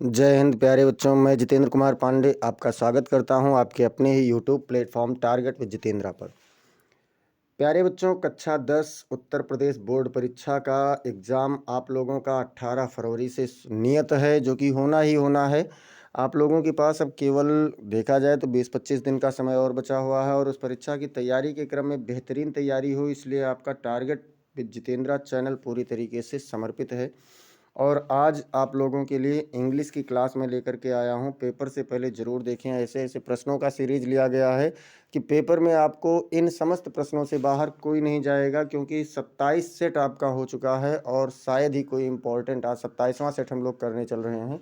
जय हिंद प्यारे बच्चों, मैं जितेंद्र कुमार पांडे आपका स्वागत करता हूं आपके अपने ही YouTube platform target with Jitendra पर। प्यारे बच्चों, कक्षा 10 उत्तर प्रदेश बोर्ड परीक्षा का एग्ज़ाम आप लोगों का 18 फरवरी से नियत है, जो कि होना ही होना है। आप लोगों के पास अब केवल देखा जाए तो 20-25 दिन का समय और बचा हुआ है और उस परीक्षा की तैयारी के क्रम में बेहतरीन तैयारी हो, इसलिए आपका टारगेट विद जितेंद्रा चैनल पूरी तरीके से समर्पित है। और आज आप लोगों के लिए इंग्लिश की क्लास में लेकर के आया हूं। पेपर से पहले ज़रूर देखें, ऐसे ऐसे प्रश्नों का सीरीज लिया गया है कि पेपर में आपको इन समस्त प्रश्नों से बाहर कोई नहीं जाएगा, क्योंकि 27 सेट आपका हो चुका है और शायद ही कोई इम्पोर्टेंट, आज 27वां सेट हम लोग करने चल रहे हैं,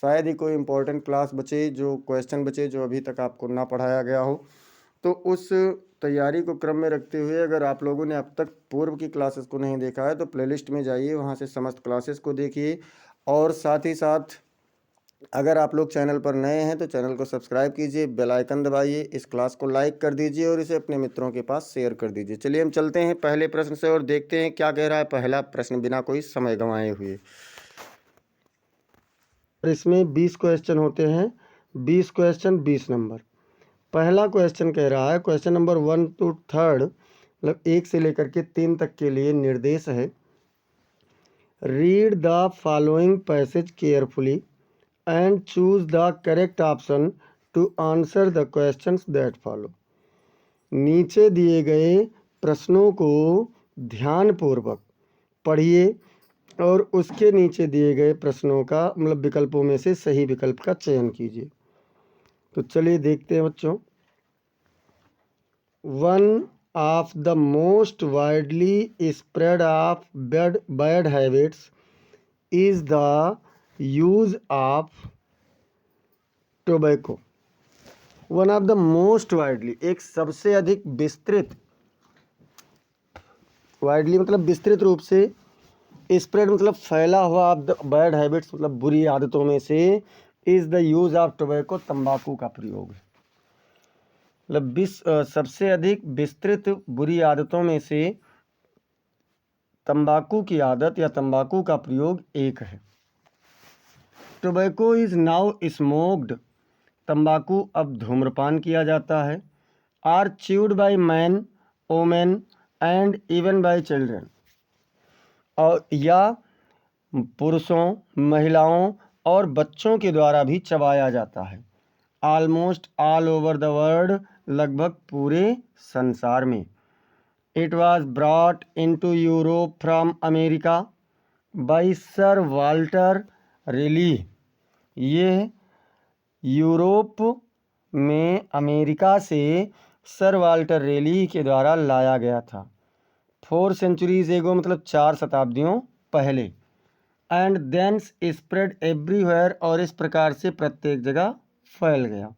शायद ही कोई इम्पोर्टेंट क्लास बचे, जो क्वेश्चन बचे जो अभी तक आपको ना पढ़ाया गया हो। तो उस तैयारी को क्रम में रखते हुए अगर आप लोगों ने अब तक पूर्व की क्लासेस को नहीं देखा है तो प्लेलिस्ट में जाइए, वहाँ से समस्त क्लासेस को देखिए। और साथ ही साथ अगर आप लोग चैनल पर नए हैं तो चैनल को सब्सक्राइब कीजिए, बेल आइकन दबाइए, इस क्लास को लाइक कर दीजिए और इसे अपने मित्रों के पास शेयर कर दीजिए। चलिए हम चलते हैं पहले प्रश्न से और देखते हैं क्या कह रहा है पहला प्रश्न, बिना कोई समय गंवाए हुए। इसमें 20 क्वेश्चन होते हैं, 20 क्वेश्चन 20 नंबर। पहला क्वेश्चन कह रहा है, क्वेश्चन नंबर 1 to 3 मतलब 1 से लेकर के 3 तक के लिए निर्देश है। Read the following passage carefully and choose the correct option to answer the questions that follow. नीचे दिए गए प्रश्नों को ध्यानपूर्वक पढ़िए और उसके नीचे दिए गए प्रश्नों का मतलब विकल्पों में से सही विकल्प का चयन कीजिए। तो चलिए देखते हैं बच्चों। One of the most widely spread of bad habits is the use of tobacco. One of the most widely, एक सबसे अधिक विस्तृत, वाइडली मतलब विस्तृत रूप से, स्प्रेड मतलब फैला हुआ, ऑफ द बैड हैबिट्स मतलब बुरी आदतों में से, is the use of tobacco तंबाकू का प्रयोग है। मतलब सबसे अधिक विस्तृत बुरी आदतों में से तंबाकू की आदत या तंबाकू का प्रयोग एक है। टोबैको इज़ नाउ स्मोक्ड, तंबाकू अब धूम्रपान किया जाता है। Are chewed by man, women and even by children, और या पुरुषों, महिलाओं और बच्चों के द्वारा भी चबाया जाता है। Almost all over the world, लगभग पूरे संसार में। It was brought into Europe from America by Sir Walter Raleigh। ये यूरोप में अमेरिका से सर वाल्टर रेली के द्वारा लाया गया था। 4 centuries एगो मतलब 4 शताब्दियों पहले। एंड देन स्प्रेड एवरीवेयर, और इस प्रकार से प्रत्येक जगह फैल गया।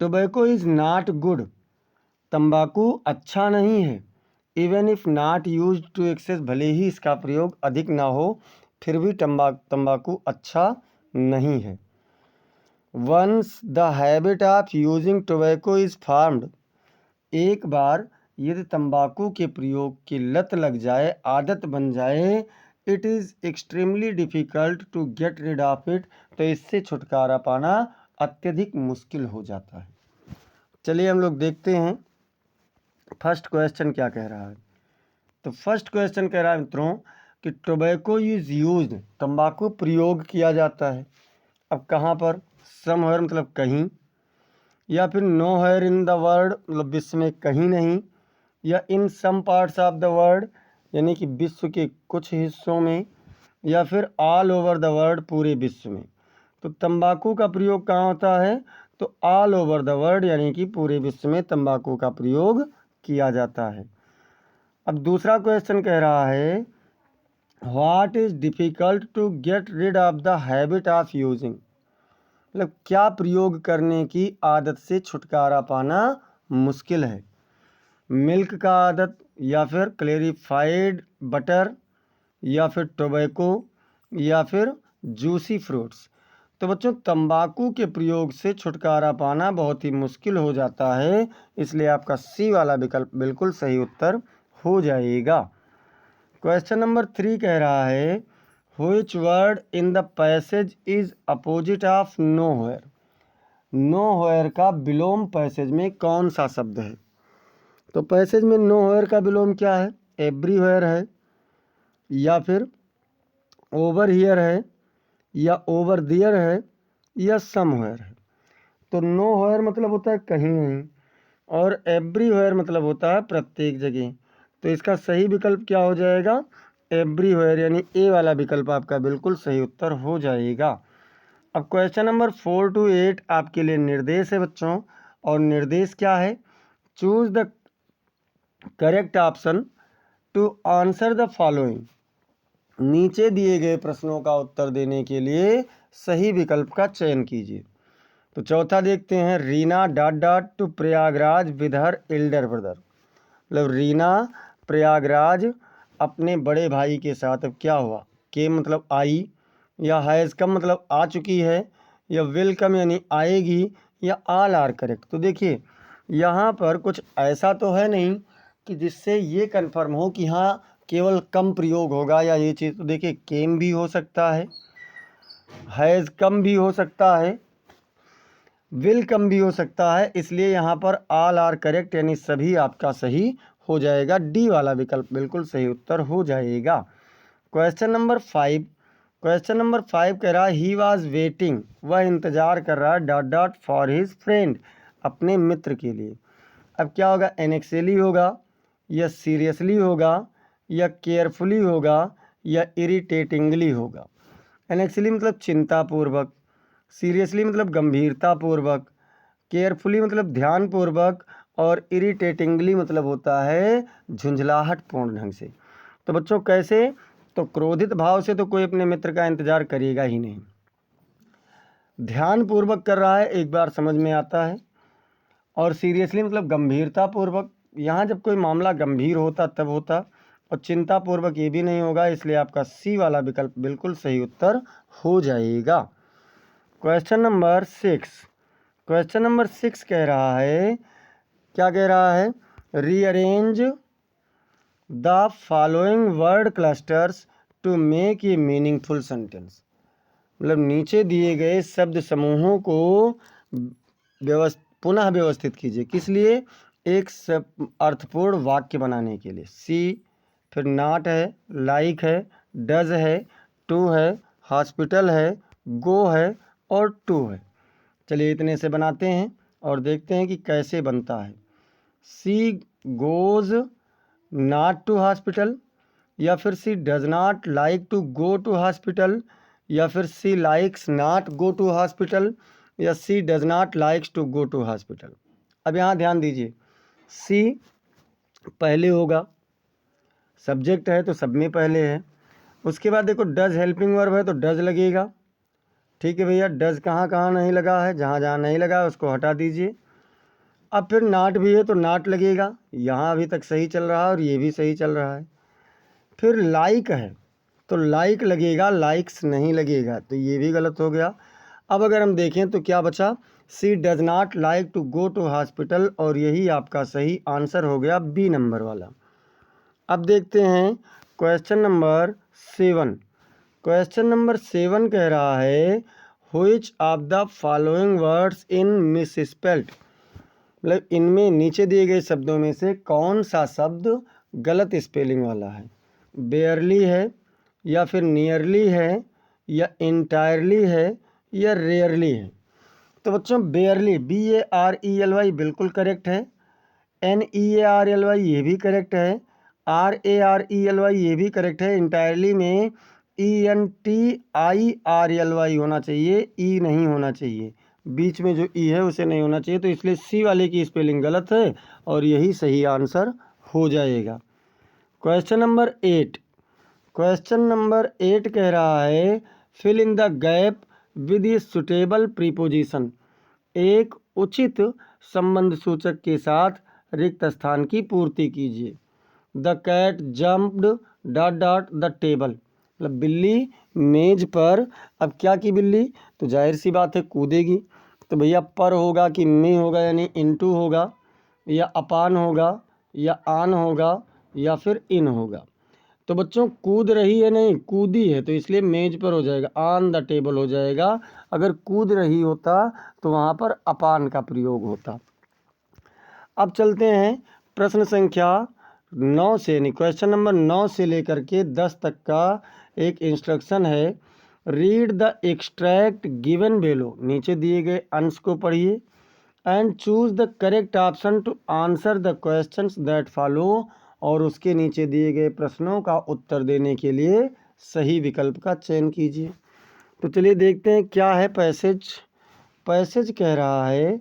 टोबैको इज़ नॉट गुड, तंबाकू अच्छा नहीं है। Even if not use to excess, भले ही इसका प्रयोग अधिक ना हो फिर भी तंबाकू अच्छा नहीं है। Once the habit of using tobacco is formed, एक बार यदि तंबाकू के प्रयोग की लत लग जाए, आदत बन जाए, it is extremely difficult to get rid of it, तो इससे छुटकारा पाना अत्यधिक मुश्किल हो जाता है। चलिए हम लोग देखते हैं फर्स्ट क्वेश्चन क्या कह रहा है। तो फर्स्ट क्वेश्चन कह रहा है मित्रों कि टोबैको इज यूज्ड, तंबाकू प्रयोग किया जाता है। अब कहाँ पर? समवेयर मतलब कहीं, या फिर नोवेयर इन द वर्ल्ड मतलब विश्व में कहीं नहीं, या in some parts of the world यानी कि विश्व के कुछ हिस्सों में, या फिर ऑल ओवर द वर्ल्ड पूरे विश्व में। तो तंबाकू का प्रयोग कहाँ होता है? तो ऑल ओवर द वर्ल्ड यानी कि पूरे विश्व में तंबाकू का प्रयोग किया जाता है। अब दूसरा क्वेश्चन कह रहा है what is difficult to get rid of the habit of using, मतलब क्या प्रयोग करने की आदत से छुटकारा पाना मुश्किल है। मिल्क का आदत, या फिर क्लेरिफाइड बटर, या फिर टोबैको, या फिर जूसी फ्रूट्स। तो बच्चों तंबाकू के प्रयोग से छुटकारा पाना बहुत ही मुश्किल हो जाता है, इसलिए आपका सी वाला विकल्प बिल्कुल सही उत्तर हो जाएगा। क्वेश्चन नंबर 3 कह रहा है which word in the passage is opposite of nowhere. Nowhere का विलोम पैसेज में कौन सा शब्द है? तो पैसेज में नोवेयर का विलोम क्या है? एवरीवेयर है, या फिर ओवर हियर है, या ओवर दियर है, या समवेयर है। तो नोवेयर मतलब होता है कहीं नहीं, और एवरीवेयर मतलब होता है प्रत्येक जगह। तो इसका सही विकल्प क्या हो जाएगा? एवरीवेयर, यानी ए वाला विकल्प आपका बिल्कुल सही उत्तर हो जाएगा। अब क्वेश्चन नंबर 4 to 8 आपके लिए निर्देश है बच्चों, और निर्देश क्या है? Choose the correct option to answer the following. नीचे दिए गए प्रश्नों का उत्तर देने के लिए सही विकल्प का चयन कीजिए। तो चौथा देखते हैं, Reena dot dot to Prayagraj with her Elder brother. मतलब रीना प्रयागराज अपने बड़े भाई के साथ। अब क्या हुआ? के मतलब आई, या हैज़ कम मतलब आ चुकी है, या विल कम यानी आएगी, या आल आर करेक्ट। तो देखिए यहाँ पर कुछ ऐसा तो है नहीं कि जिससे ये कन्फर्म हो कि हाँ केवल कम प्रयोग होगा या ये चीज़। तो देखिए केम भी हो सकता है, हैज़ कम भी हो सकता है, विल कम भी हो सकता है, इसलिए यहाँ पर आल आर करेक्ट, यानी सभी आपका सही हो जाएगा। डी वाला विकल्प बिल्कुल सही उत्तर हो जाएगा। Question number 5। क्वेश्चन नंबर 5 कह रहा है ही वॉज वेटिंग, वह इंतजार कर रहा है dot dot for his friend, अपने मित्र के लिए। अब क्या होगा? एनेक्सली होगा, या सीरियसली होगा, या केयरफुली होगा, या इरिटेटिंगली होगा। एनेक्सली मतलब चिंतापूर्वक, सीरियसली मतलब गंभीरतापूर्वक, केयरफुली मतलब ध्यानपूर्वक, और इरिटेटिंगली मतलब होता है झुंझलाहट पूर्ण ढंग से। तो बच्चों कैसे? तो क्रोधित भाव से तो कोई अपने मित्र का इंतजार करेगा ही नहीं। ध्यानपूर्वक कर रहा है, एक बार समझ में आता है। और सीरियसली मतलब गंभीरतापूर्वक, यहाँ जब कोई मामला गंभीर होता तब होता। और चिंतापूर्वक ये भी नहीं होगा, इसलिए आपका सी वाला विकल्प बिल्कुल सही उत्तर हो जाएगा। Question number 6। क्वेश्चन नंबर 6 कह रहा है, क्या कह रहा है? Rearrange the following word clusters to make a meaningful sentence. मतलब नीचे दिए गए शब्द समूहों को पुनः व्यवस्थित कीजिए। किस लिए? एक अर्थपूर्ण वाक्य बनाने के लिए। सी, फिर नॉट है, लाइक है, डज है, टू है, हॉस्पिटल है, गो है, और टू है। चलिए इतने से बनाते हैं और देखते हैं कि कैसे बनता है। She goes not to hospital, या फिर she does not like to go to hospital, या फिर she likes not go to hospital, या she does not likes to go to hospital. अब यहाँ ध्यान दीजिए, सी पहले होगा, सब्जेक्ट है तो सब में पहले है। उसके बाद देखो डज हेल्पिंग वर्ब है तो डज लगेगा। ठीक है भैया, डज कहाँ कहाँ नहीं लगा है? जहाँ जहाँ नहीं लगा है उसको हटा दीजिए। अब फिर नाट भी है तो नाट लगेगा, यहाँ अभी तक सही चल रहा है और ये भी सही चल रहा है। फिर लाइक है तो लाइक लगेगा, लाइक्स नहीं लगेगा, तो ये भी गलत हो गया। अब अगर हम देखें तो क्या बचा? She does not like to go to hospital, और यही आपका सही आंसर हो गया, बी नंबर वाला। अब देखते हैं क्वेश्चन नंबर 7। क्वेश्चन नंबर 7 कह रहा है which of the following words in misspelled. मतलब इनमें नीचे दिए गए शब्दों में से कौन सा शब्द गलत स्पेलिंग वाला है? बेयरली है, या फिर नियरली है, या इंटायरली है, या रेयरली है। तो बच्चों बेयरली, BARELY बिल्कुल करेक्ट है। NEARLY ये भी करेक्ट है। RARELY ये भी करेक्ट है। इंटायरली में ENTIRLY होना चाहिए, ई नहीं होना चाहिए। बीच में जो ई है उसे नहीं होना चाहिए, तो इसलिए सी वाले की स्पेलिंग गलत है और यही सही आंसर हो जाएगा। Question number 8। क्वेश्चन नंबर 8 कह रहा है fill in the gap with a suitable preposition. एक उचित संबंध सूचक के साथ रिक्त स्थान की पूर्ति कीजिए। The cat jumped dot dot the table. मतलब बिल्ली मेज पर, अब क्या की बिल्ली? तो जाहिर सी बात है कूदेगी। तो भैया पर होगा कि में होगा, यानी इनटू होगा, या अपान होगा, या आन होगा, या फिर इन होगा। तो बच्चों कूद रही है नहीं, कूदी है, तो इसलिए मेज पर हो जाएगा, ऑन द टेबल हो जाएगा। अगर कूद रही होता तो वहाँ पर अपान का प्रयोग होता। अब चलते हैं प्रश्न संख्या 9 से, यानी क्वेश्चन नंबर 9 से लेकर के 10 तक का एक इंस्ट्रक्शन है। Read the extract given below, नीचे दिए गए अंश को पढ़िए, and choose the correct option to answer the questions that follow, और उसके नीचे दिए गए प्रश्नों का उत्तर देने के लिए सही विकल्प का चयन कीजिए। तो चलिए देखते हैं क्या है पैसेज। पैसेज कह रहा है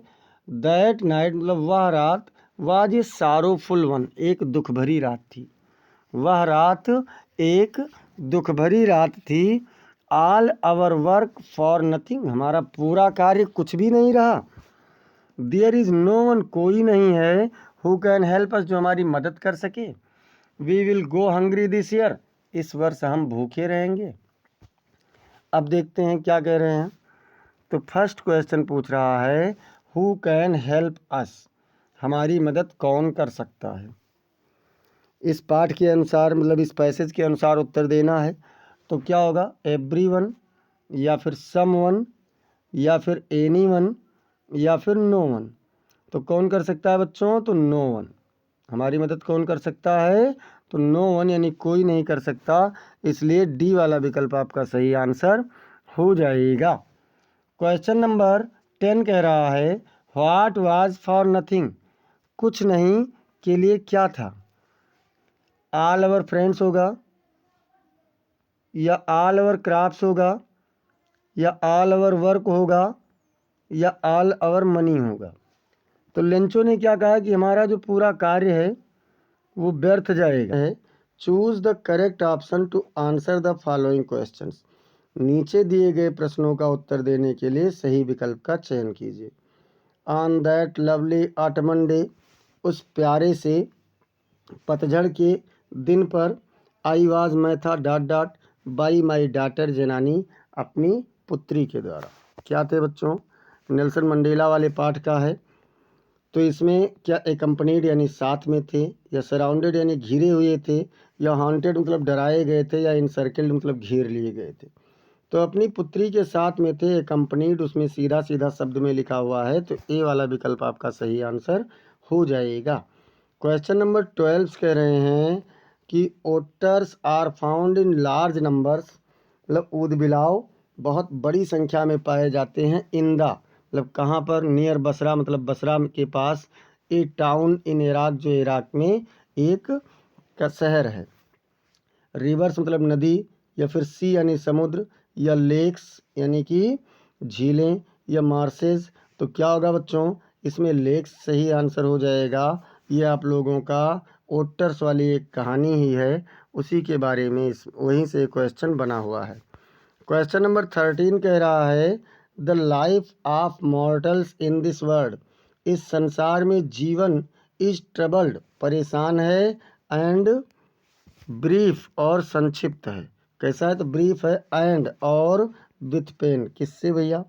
दैट नाइट, मतलब वह रात, वाज ए सारोफुल वन, एक दुख भरी रात थी। वह रात एक दुख भरी रात थी। All our work for nothing, हमारा पूरा कार्य कुछ भी नहीं रहा। देयर इज़ नो वन, कोई नहीं है, हु कैन हेल्प अस, जो हमारी मदद कर सके। We will go hungry this year, इस वर्ष हम भूखे रहेंगे। अब देखते हैं क्या कह रहे हैं। तो फर्स्ट क्वेश्चन पूछ रहा है हु कैन हेल्प अस, हमारी मदद कौन कर सकता है। इस पाठ के अनुसार, मतलब इस पैसेज के अनुसार उत्तर देना है। तो क्या होगा, एवरीवन, या फिर समवन, या फिर एनीवन, या फिर नो वन। तो कौन कर सकता है बच्चों, तो नो वन। हमारी मदद कौन कर सकता है, तो नो वन, यानी कोई नहीं कर सकता, इसलिए डी वाला विकल्प आपका सही आंसर हो जाएगा। क्वेश्चन नंबर 10 कह रहा है व्हाट वाज फॉर नथिंग, कुछ नहीं के लिए क्या था। ऑल अवर फ्रेंड्स होगा, या ऑल अवर क्राफ्ट्स होगा, या ऑल अवर वर्क होगा, या ऑल अवर मनी होगा। तो लेंचो ने क्या कहा कि हमारा जो पूरा कार्य है वो व्यर्थ जाएगा। Choose the correct option to answer the following questions, नीचे दिए गए प्रश्नों का उत्तर देने के लिए सही विकल्प का चयन कीजिए। On that lovely ottoman day, उस प्यारे से पतझड़ के दिन पर, आई वाज, मैं था, dot dot, by my daughter जनानी, अपनी पुत्री के द्वारा। क्या थे बच्चों, नेल्सन मंडेला वाले पाठ का है। तो इसमें क्या एकम्पनीड यानी साथ में थे, या सराउंडेड यानी घिरे हुए थे, या हॉन्टेड मतलब डराए गए थे, या इनसर्किल्ड मतलब घेर लिए गए थे। तो अपनी पुत्री के साथ में थे, एकम्पनीड उसमें सीधा सीधा शब्द में लिखा हुआ है, तो ए वाला विकल्प आपका सही आंसर हो जाएगा। क्वेश्चन नंबर 12 कह रहे हैं कि otters are found in large numbers, मतलब ऊदबिलाव बहुत बड़ी संख्या में पाए जाते हैं। इन द, मतलब कहाँ पर, नियर बसरा, मतलब बसरा के पास। ए टाउन इन इराक, जो इराक में एक का शहर है। रिवर्स मतलब नदी, या फिर सी यानी समुद्र, या लेक्स यानी कि झीलें, या मार्सेस। तो क्या होगा बच्चों, इसमें लेक्स सही आंसर हो जाएगा। ये आप लोगों का ओटर्स वाली एक कहानी ही है, उसी के बारे में इस वहीं से क्वेश्चन बना हुआ है। क्वेश्चन नंबर 13 कह रहा है the life of mortals in this world, इस संसार में जीवन, इज ट्रबल्ड, परेशान है, एंड ब्रीफ, और संक्षिप्त है। कैसा है, तो ब्रीफ है, एंड और विथ पेन, किससे भैया,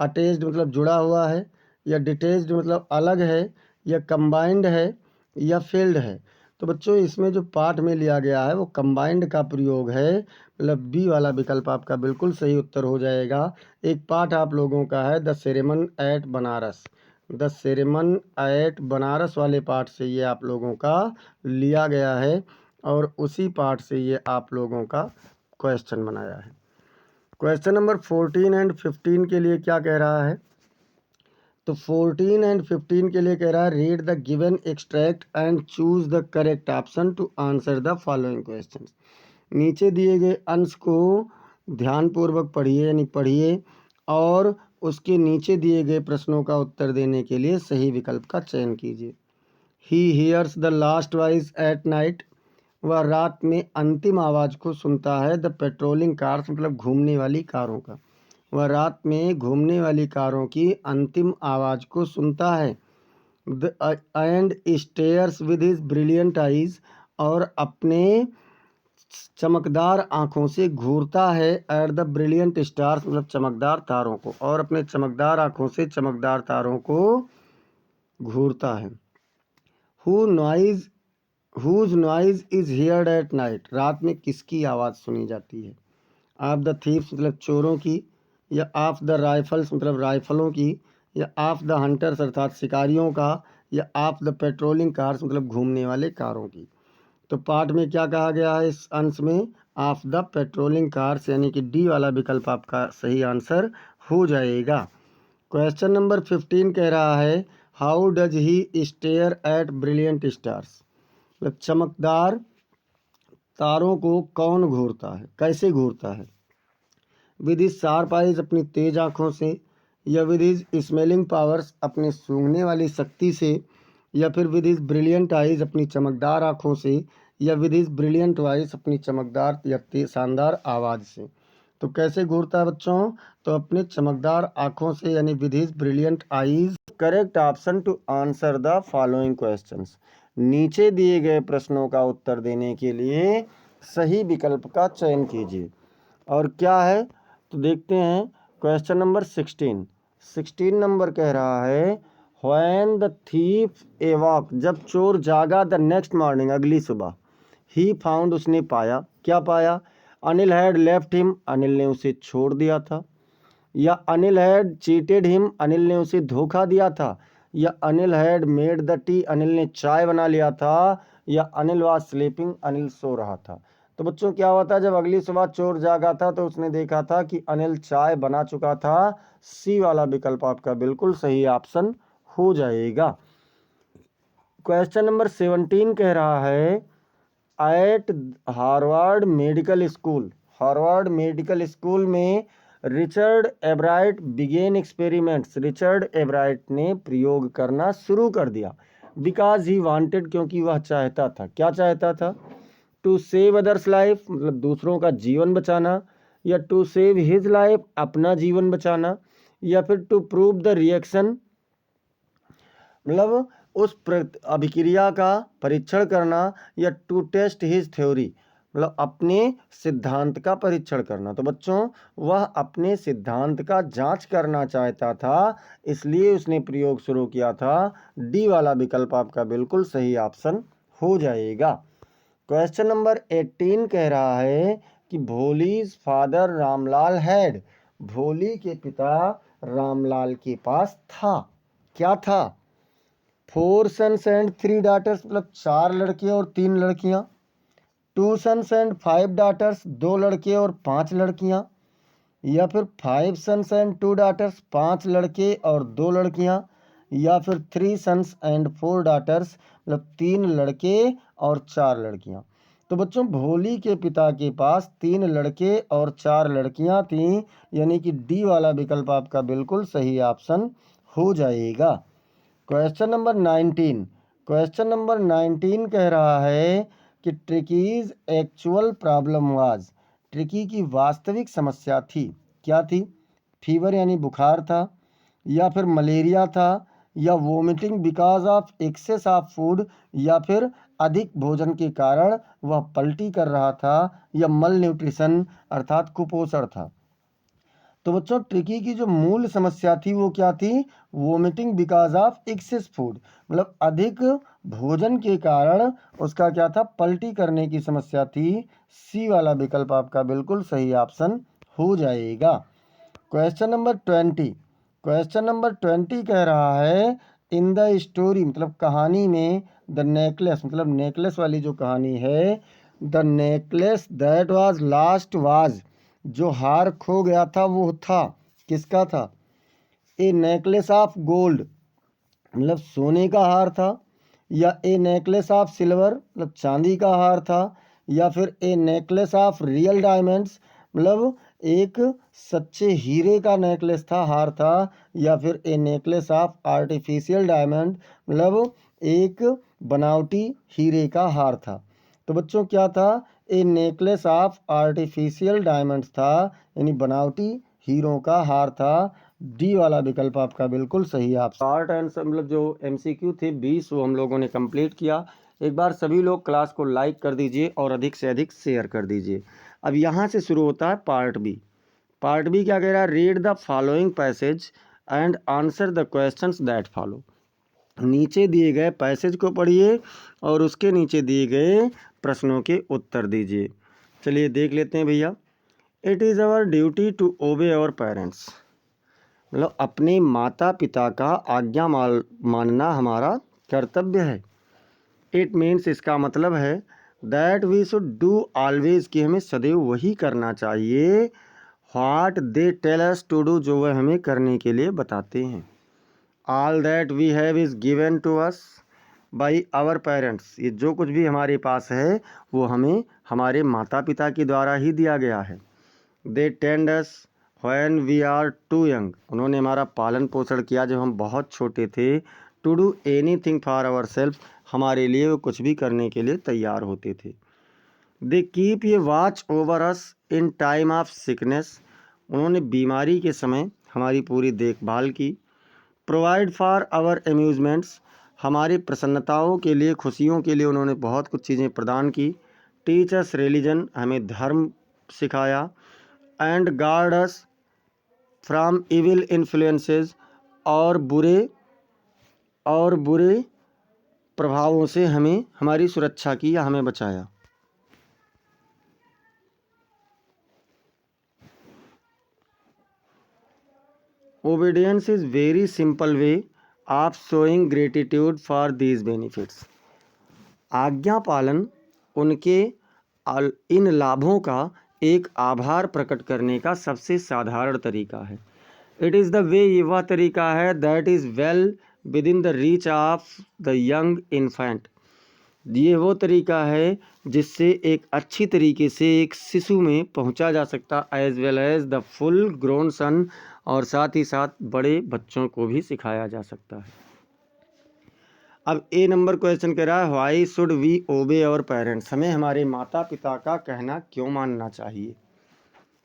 अटैच्ड मतलब जुड़ा हुआ है, या डिटेच्ड मतलब अलग है, या कंबाइंड है, या फील्ड है। तो बच्चों इसमें जो पाठ में लिया गया है वो कंबाइंड का प्रयोग है, मतलब बी वाला विकल्प आपका बिल्कुल सही उत्तर हो जाएगा। एक पाठ आप लोगों का है the sermon at Benares, the sermon at Benares वाले पाठ से ये आप लोगों का लिया गया है, और उसी पाठ से ये आप लोगों का क्वेश्चन बनाया है। क्वेश्चन नंबर 14 एंड 15 के लिए क्या कह रहा है, तो 14 एंड 15 के लिए कह रहा है read the given extract and choose the correct option to answer the following question. नीचे दिए गए अंश को ध्यानपूर्वक पढ़िए, यानी पढ़िए, और उसके नीचे दिए गए प्रश्नों का उत्तर देने के लिए सही विकल्प का चयन कीजिए। He hears the last voice at night, वह रात में अंतिम आवाज़ को सुनता है। द पेट्रोलिंग कार्स मतलब घूमने वाली कारों का, वह रात में घूमने वाली कारों की अंतिम आवाज़ को सुनता है। The end stairs with his brilliant eyes, और अपने चमकदार आँखों से घूरता है। एट द ब्रिलियंट स्टार्स मतलब चमकदार तारों को, और अपने चमकदार आँखों से चमकदार तारों को घूरता है। Who noise whose noise is heard at night, रात में किसकी आवाज़ सुनी जाती है? ऑफ द थीव्स मतलब चोरों की, या ऑफ द राइफल्स मतलब राइफलों की, या ऑफ द हंटर्स अर्थात शिकारियों का, या ऑफ द पेट्रोलिंग कार्स मतलब घूमने वाले कारों की। तो पार्ट में क्या कहा गया है इस अंश में? ऑफ द पेट्रोलिंग कार्स, यानी कि डी वाला विकल्प आपका सही आंसर हो जाएगा। क्वेश्चन नंबर 15 कह रहा है how does he stare at brilliant stars, मतलब चमकदार तारों को कौन घूरता है, कैसे घूरता है? विद हिज शार्प आइज अपनी तेज आँखों से, या विद हिज स्मेलिंग पावर्स अपने सूंघने वाली शक्ति से, या फिर विद हिज ब्रिलियंट आइज अपनी चमकदार आँखों से, या विद हिज ब्रिलियंट वॉइस अपनी चमकदार या शानदार आवाज़ से। तो कैसे घूरता है बच्चों? तो अपने चमकदार आँखों से, यानी with his brilliant eyes. Correct option to answer the following questions, नीचे दिए गए प्रश्नों का उत्तर देने के लिए सही विकल्प का चयन कीजिए। और क्या है तो देखते हैं। क्वेश्चन नंबर 16 नंबर कह रहा है व्हेन द थीफ एवॉक, जब चोर जागा द नेक्स्ट मॉर्निंग अगली सुबह, ही फाउंड उसने पाया, क्या पाया? Anil had left him, Anil ने उसे छोड़ दिया था, या Anil had cheated him, Anil ने उसे धोखा दिया था, या Anil had made the T, Anil ने चाय बना लिया था, या अनिल वाज स्लीपिंग, अनिल सो रहा था। तो बच्चों क्या हुआ था? जब अगली सुबह चोर जागा था तो उसने देखा था कि अनिल चाय बना चुका था। सी वाला विकल्प आपका बिल्कुल सही ऑप्शन हो जाएगा। क्वेश्चन नंबर 17 कह रहा है at Harvard medical school, Harvard medical school में Richard Ebright began experiments, Richard Ebright ने प्रयोग करना शुरू कर दिया। बिकॉज ही वांटेड, क्योंकि वह चाहता था, क्या चाहता था? टू सेव अदर्स लाइफ मतलब दूसरों का जीवन बचाना, या टू सेव हिज लाइफ अपना जीवन बचाना, या फिर टू प्रूव द रिएक्शन मतलब उस अभिक्रिया का परीक्षण करना, या टू टेस्ट हिज थ्योरी मतलब अपने सिद्धांत का परीक्षण करना। तो बच्चों वह अपने सिद्धांत का जांच करना चाहता था, इसलिए उसने प्रयोग शुरू किया था। डी वाला विकल्प आपका बिल्कुल सही ऑप्शन हो जाएगा। क्वेश्चन नंबर 18 कह रहा है कि भोलीज फादर रामलाल हैड, भोली के पिता रामलाल के पास था, क्या था? 4 सन्स एंड 3 डाटर्स मतलब 4 लड़के और 3 लड़कियां, 2 सन्स एंड 5 डाटर्स 2 लड़के और 5 लड़कियां, या फिर 5 सन्स एंड 2 डाटर्स 5 लड़के और 2 लड़कियां, या फिर 3 सन्स एंड 4 डाटर्स मतलब 3 लड़के और 4 लड़कियां। तो बच्चों भोली के पिता के पास 3 लड़के और 4 लड़कियां थीं, यानी कि डी वाला विकल्प आपका बिल्कुल सही ऑप्शन हो जाएगा। क्वेश्चन नंबर 19, क्वेश्चन नंबर 19 कह रहा है कि ट्रिकीज एक्चुअल प्रॉब्लम वाज, ट्रिकी की वास्तविक समस्या थी, क्या थी? फीवर यानी बुखार था, या फिर मलेरिया था, या vomiting because of excess of food, या फिर अधिक भोजन के कारण वह पलटी कर रहा था, या मल न्यूट्रिशन अर्थात कुपोषण था। तो बच्चों ट्रिकी की जो मूल समस्या थी वो क्या थी? Vomiting because of excess food मतलब अधिक भोजन के कारण उसका क्या था? पलटी करने की समस्या थी। सी वाला विकल्प आपका बिल्कुल सही ऑप्शन हो जाएगा। क्वेश्चन नंबर 20, क्वेश्चन नंबर 20 कह रहा है इन द स्टोरी मतलब कहानी में द नेकलेस मतलब नेकलेस वाली जो कहानी है, the necklace that was last was, जो हार खो गया था वो था, किसका था? ए नेकलेस ऑफ गोल्ड मतलब सोने का हार था, या ए नेकलेस ऑफ सिल्वर मतलब चांदी का हार था, या फिर ए नेकलेस ऑफ रियल डायमंड्स मतलब एक सच्चे हीरे का नेकलेस था, हार था, या फिर ए नेकलेस ऑफ आर्टिफिशियल डायमंड मतलब एक बनावटी हीरे का हार था। तो बच्चों क्या था? ए नेकलेस ऑफ आर्टिफिशियल डायमंड्स था, यानी बनावटी हीरों का हार था। डी वाला विकल्प आपका बिल्कुल सही। आप शार्ट आंसर मतलब जो एमसीक्यू थे 20 वो हम लोगों ने कंप्लीट किया। एक बार सभी लोग क्लास को लाइक कर दीजिए और अधिक से अधिक शेयर कर दीजिए। अब यहाँ से शुरू होता है पार्ट बी। पार्ट बी क्या कह रहा है? Read the following passage and answer the questions that follow. नीचे दिए गए पैसेज को पढ़िए और उसके नीचे दिए गए प्रश्नों के उत्तर दीजिए। चलिए देख लेते हैं भैया। It is our duty to obey our parents, मतलब अपने माता पिता का आज्ञा मानना हमारा कर्तव्य है। इट मीन्स, इसका मतलब है that we should do always, कि हमें सदैव वही करना चाहिए what they tell us to do, जो वह हमें करने के लिए बताते हैं। All that we have is given to us by our parents, ये जो कुछ भी हमारे पास है वो हमें हमारे माता पिता के द्वारा ही दिया गया है। They tend us when we are too young, उन्होंने हमारा पालन पोषण किया जब हम बहुत छोटे थे। To do anything for our self, हमारे लिए वो कुछ भी करने के लिए तैयार होते थे। दे कीप ये watch over us in time of sickness, उन्होंने बीमारी के समय हमारी पूरी देखभाल की। प्रोवाइड फॉर आवर अम्यूज़मेंट्स, हमारी प्रसन्नताओं के लिए, खुशियों के लिए उन्होंने बहुत कुछ चीज़ें प्रदान की। टीच अस रिलीजन, हमें धर्म सिखाया। And guard us from evil influences, और बुरे प्रभावों से हमें हमारी सुरक्षा की या हमें बचाया। Obedience is very simple way of showing gratitude for these benefits, आज्ञा पालन उनके इन लाभों का एक आभार प्रकट करने का सबसे साधारण तरीका है। इट इज़ द वे, ये वह तरीका है that is well with in the reach of the young infant, ये वो तरीका है जिससे एक अच्छी तरीके से एक शिशु में पहुंचा जा सकता, as well as the full grown son, और साथ ही साथ बड़े बच्चों को भी सिखाया जा सकता है। अब ए नंबर क्वेश्चन कह रहा है why should we obey our parents, हमें हमारे माता पिता का कहना क्यों मानना चाहिए।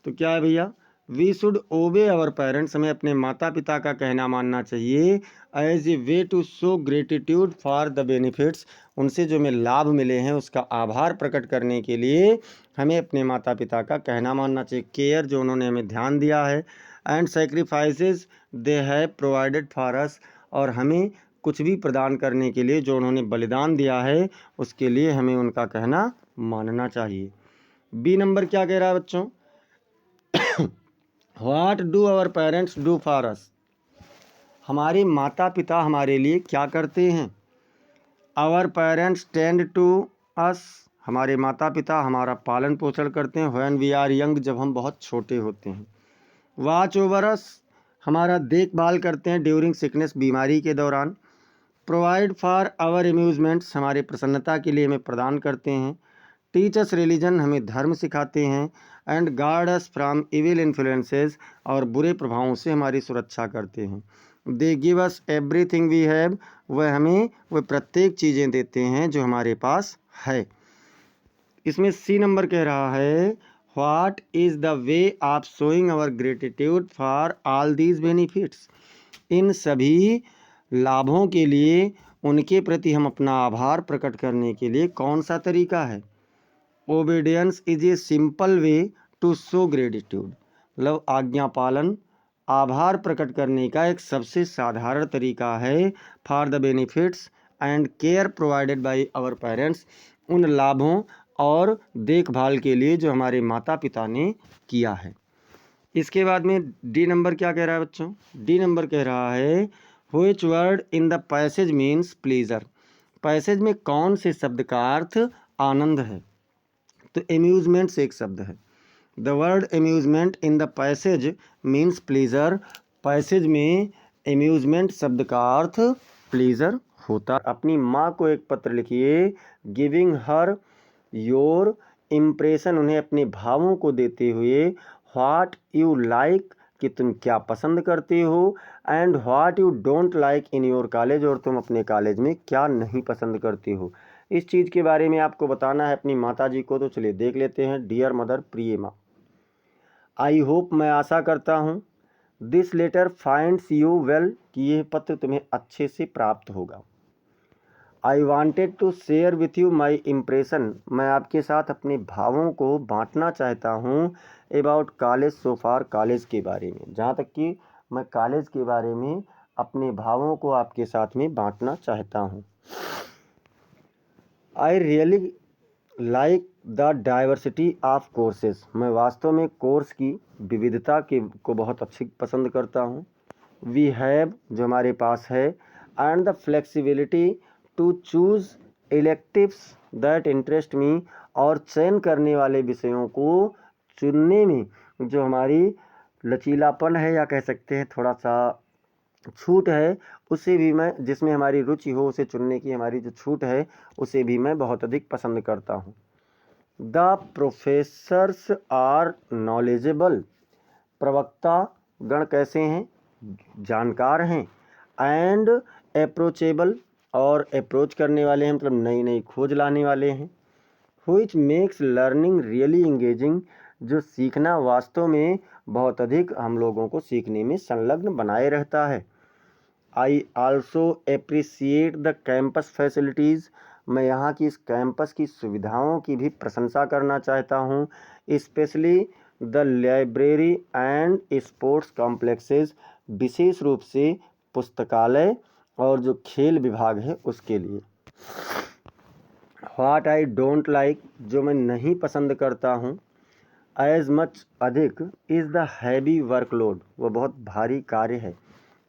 तो क्या है भैया, we should obey our parents, हमें अपने माता पिता का कहना मानना चाहिए as a way to show gratitude for the benefits, उनसे जो हमें लाभ मिले हैं उसका आभार प्रकट करने के लिए हमें अपने माता पिता का कहना मानना चाहिए। केयर, जो उन्होंने हमें ध्यान दिया है। And sacrifices they have provided for us, और हमें कुछ भी प्रदान करने के लिए जो उन्होंने बलिदान दिया है उसके लिए हमें उनका कहना मानना चाहिए। बी नंबर क्या कह रहा है बच्चों, what do our parents do for us, हमारे माता पिता हमारे लिए क्या करते हैं। Our parents tend to us, हमारे माता पिता हमारा पालन पोषण करते हैं। व्हेन वी आर यंग, जब हम बहुत छोटे होते हैं। वॉच ओवर अस, हमारा देखभाल करते हैं ड्यूरिंग सिकनेस, बीमारी के दौरान। प्रोवाइड फॉर आवर अम्यूज़मेंट्स, हमारे प्रसन्नता के लिए हमें प्रदान करते हैं। टीच अस रिलीजन, हमें धर्म सिखाते हैं। And guard us from evil influences, और बुरे प्रभावों से हमारी सुरक्षा करते हैं। They give us everything we have, वह प्रत्येक चीज़ें देते हैं जो हमारे पास है। इसमें सी नंबर कह रहा है what is the way of showing our gratitude for all these benefits, इन सभी लाभों के लिए उनके प्रति हम अपना आभार प्रकट करने के लिए कौन सा तरीका है। Obedience is a simple way to show gratitude, मतलब आज्ञा पालन आभार प्रकट करने का एक सबसे साधारण तरीका है। For the benefits and care provided by our parents, उन लाभों और देखभाल के लिए जो हमारे माता पिता ने किया है। इसके बाद में डी नंबर क्या कह रहा है बच्चों, डी नंबर कह रहा है which word in the passage means pleaser, passage में कौन से शब्द का अर्थ आनंद है। तो एम्यूजमेंट्स एक शब्द है। The word amusement in the passage means pleaser, passage में एम्यूजमेंट शब्द का अर्थ प्लीजर होता। अपनी माँ को एक पत्र लिखिए, गिविंग हर योर इम्प्रेशन, उन्हें अपने भावों को देते हुए। व्हाट यू लाइक, कि तुम क्या पसंद करते हो। And what you don't like in your college, और तुम अपने कॉलेज में क्या नहीं पसंद करते हो। इस चीज़ के बारे में आपको बताना है अपनी माता जी को। तो चलिए देख लेते हैं। डियर मदर, प्रिय माँ, आई होप, मैं आशा करता हूँ, this letter finds you well, कि यह पत्र तुम्हें अच्छे से प्राप्त होगा। I wanted to share with you my impression, मैं आपके साथ अपने भावों को बांटना चाहता हूँ। About college so far, college के बारे में, जहाँ तक कि मैं कॉलेज के बारे में अपने भावों को आपके साथ में बांटना चाहता हूँ। I really like the diversity of courses. मैं वास्तव में कोर्स की विविधता को बहुत अच्छी पसंद करता हूँ। वी हैव, जो हमारे पास है, and the flexibility to choose electives that interest me, और चयन करने वाले विषयों को चुनने में जो हमारी लचीलापन है, या कह सकते हैं थोड़ा सा छूट है, उसे भी मैं, जिसमें हमारी रुचि हो उसे चुनने की हमारी जो छूट है, उसे भी मैं बहुत अधिक पसंद करता हूँ। The professors are knowledgeable. प्रवक्ता गण कैसे हैं? जानकार हैं। एंड अप्रोचेबल, और अप्रोच करने वाले हैं, मतलब नई नई खोज लाने वाले हैं। Which makes learning really engaging, जो सीखना वास्तव में बहुत अधिक हम लोगों को सीखने में संलग्न बनाए रहता है। I also appreciate the campus facilities. मैं यहाँ की इस कैंपस की सुविधाओं की भी प्रशंसा करना चाहता हूँ। Specially the library and sports complexes, विशेष रूप से पुस्तकालय और जो खेल विभाग है उसके लिए। व्हाट आई डोंट लाइक, जो मैं नहीं पसंद करता हूँ, एज मच, अधिक, इज़ द हैवी वर्कलोड, वो बहुत भारी कार्य है।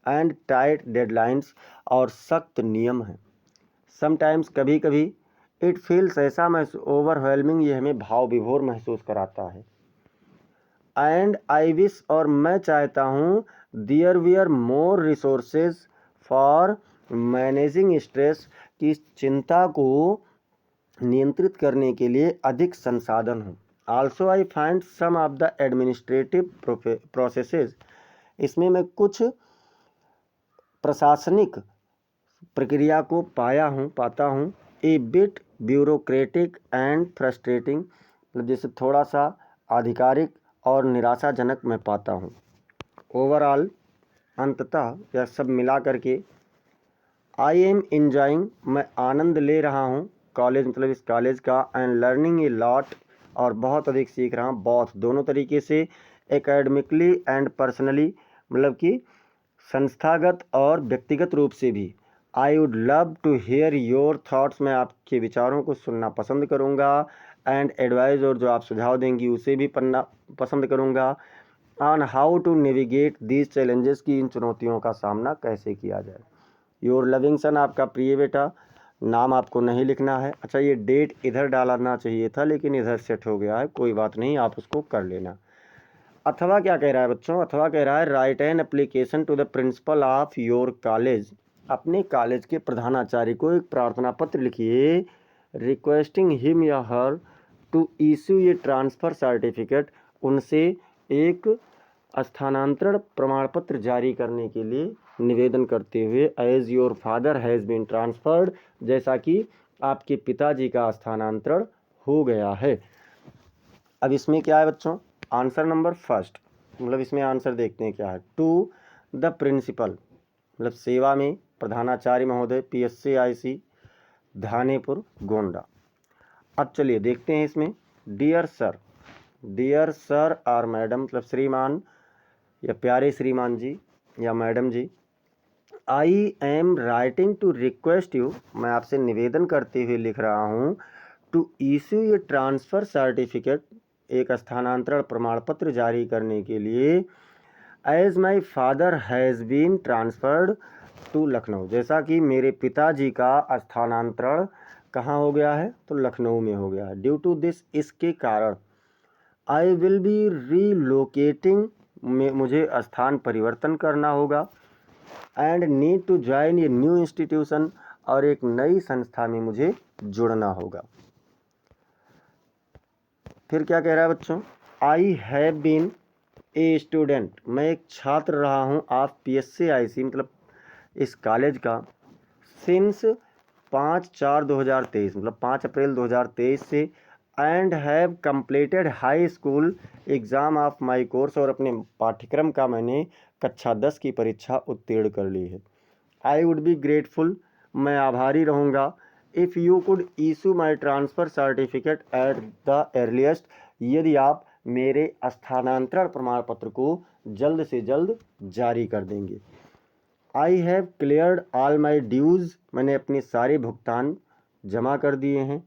एंड टाइट डेडलाइंस, और सख्त नियम हैं। समटाइम्स, कभी कभी, इट फील्स, ऐसा महसूस, ओवरवेलमिंग, ये हमें भाव विभोर महसूस कराता है। एंड आई विश, और मैं चाहता हूँ, there were more resources for managing stress, कि इस चिंता को नियंत्रित करने के लिए अधिक संसाधन हों। Also I find some of the administrative processes, इसमें मैं कुछ प्रशासनिक प्रक्रिया को पाता हूँ, a bit bureaucratic and frustrating, मतलब जैसे थोड़ा सा आधिकारिक और निराशाजनक मैं पाता हूँ। ओवरऑल, अंततः यह सब मिला करके, आई एम इंजॉइंग, मैं आनंद ले रहा हूँ, कॉलेज, मतलब इस कॉलेज का, एंड लर्निंग ए लॉट, और बहुत अधिक सीख रहा हूँ, बहुत दोनों तरीके से, एकेडमिकली एंड पर्सनली, मतलब कि संस्थागत और व्यक्तिगत रूप से भी। I would love to hear your thoughts, मैं आपके विचारों को सुनना पसंद करूँगा। एंड एडवाइस, और जो आप सुझाव देंगी उसे भी पढ़ना पसंद करूँगा। On how to navigate these challenges, की इन चुनौतियों का सामना कैसे किया जाए। योर लविंग सन, आपका प्रिय बेटा। नाम आपको नहीं लिखना है। अच्छा, ये डेट इधर डालना चाहिए था, लेकिन इधर सेट हो गया है, कोई बात नहीं, आप उसको कर लेना। अथवा क्या कह रहा है बच्चों? अथवा कह रहा है, write an application to the principal of your college, अपने कॉलेज के प्रधानाचार्य को एक प्रार्थना पत्र लिखिए, रिक्वेस्टिंग हिम या her to issue a transfer certificate, उनसे एक स्थानांतरण प्रमाण पत्र जारी करने के लिए निवेदन करते हुए, as your father has been transferred, जैसा कि आपके पिताजी का स्थानांतरण हो गया है। अब इसमें क्या है बच्चों? आंसर नंबर फर्स्ट, मतलब इसमें आंसर देखते हैं क्या है। टू द प्रिंसिपल, मतलब सेवा में प्रधानाचार्य महोदय, PSCIC धानेपुर गोंडा। अब चलिए देखते हैं इसमें। डियर सर और मैडम, मतलब श्रीमान या प्यारे श्रीमान जी या मैडम जी, I am writing to request you, मैं आपसे निवेदन करते हुए लिख रहा हूँ, to issue a transfer certificate, एक स्थानांतरण प्रमाण पत्र जारी करने के लिए, as my father has been transferred to Lucknow, जैसा कि मेरे पिताजी का स्थानांतरण कहाँ हो गया है? तो लखनऊ में हो गया है। ड्यू टू दिस, इसके कारण, आई विल बी रीलोकेटिंग, मुझे स्थान परिवर्तन करना होगा। And need to join a new institution, और एक नई संस्था में मुझे जुड़ना होगा। फिर क्या कह रहा है बच्चों? I have been a student, मैं एक छात्र रहा हूँ, ऑफ PSCIC, मतलब इस कॉलेज का, सिंस 5/4/2023, मतलब 5 अप्रैल 2023 से, and have completed high school exam of my course, और अपने पाठ्यक्रम का मैंने कक्षा 10 की परीक्षा उत्तीर्ण कर ली है। आई वुड बी ग्रेटफुल, मैं आभारी रहूँगा, if you could issue my transfer certificate at the earliest, यदि आप मेरे स्थानांतरण प्रमाण पत्र को जल्द से जल्द जारी कर देंगे। I have cleared all my dues, मैंने अपने सारे भुगतान जमा कर दिए हैं।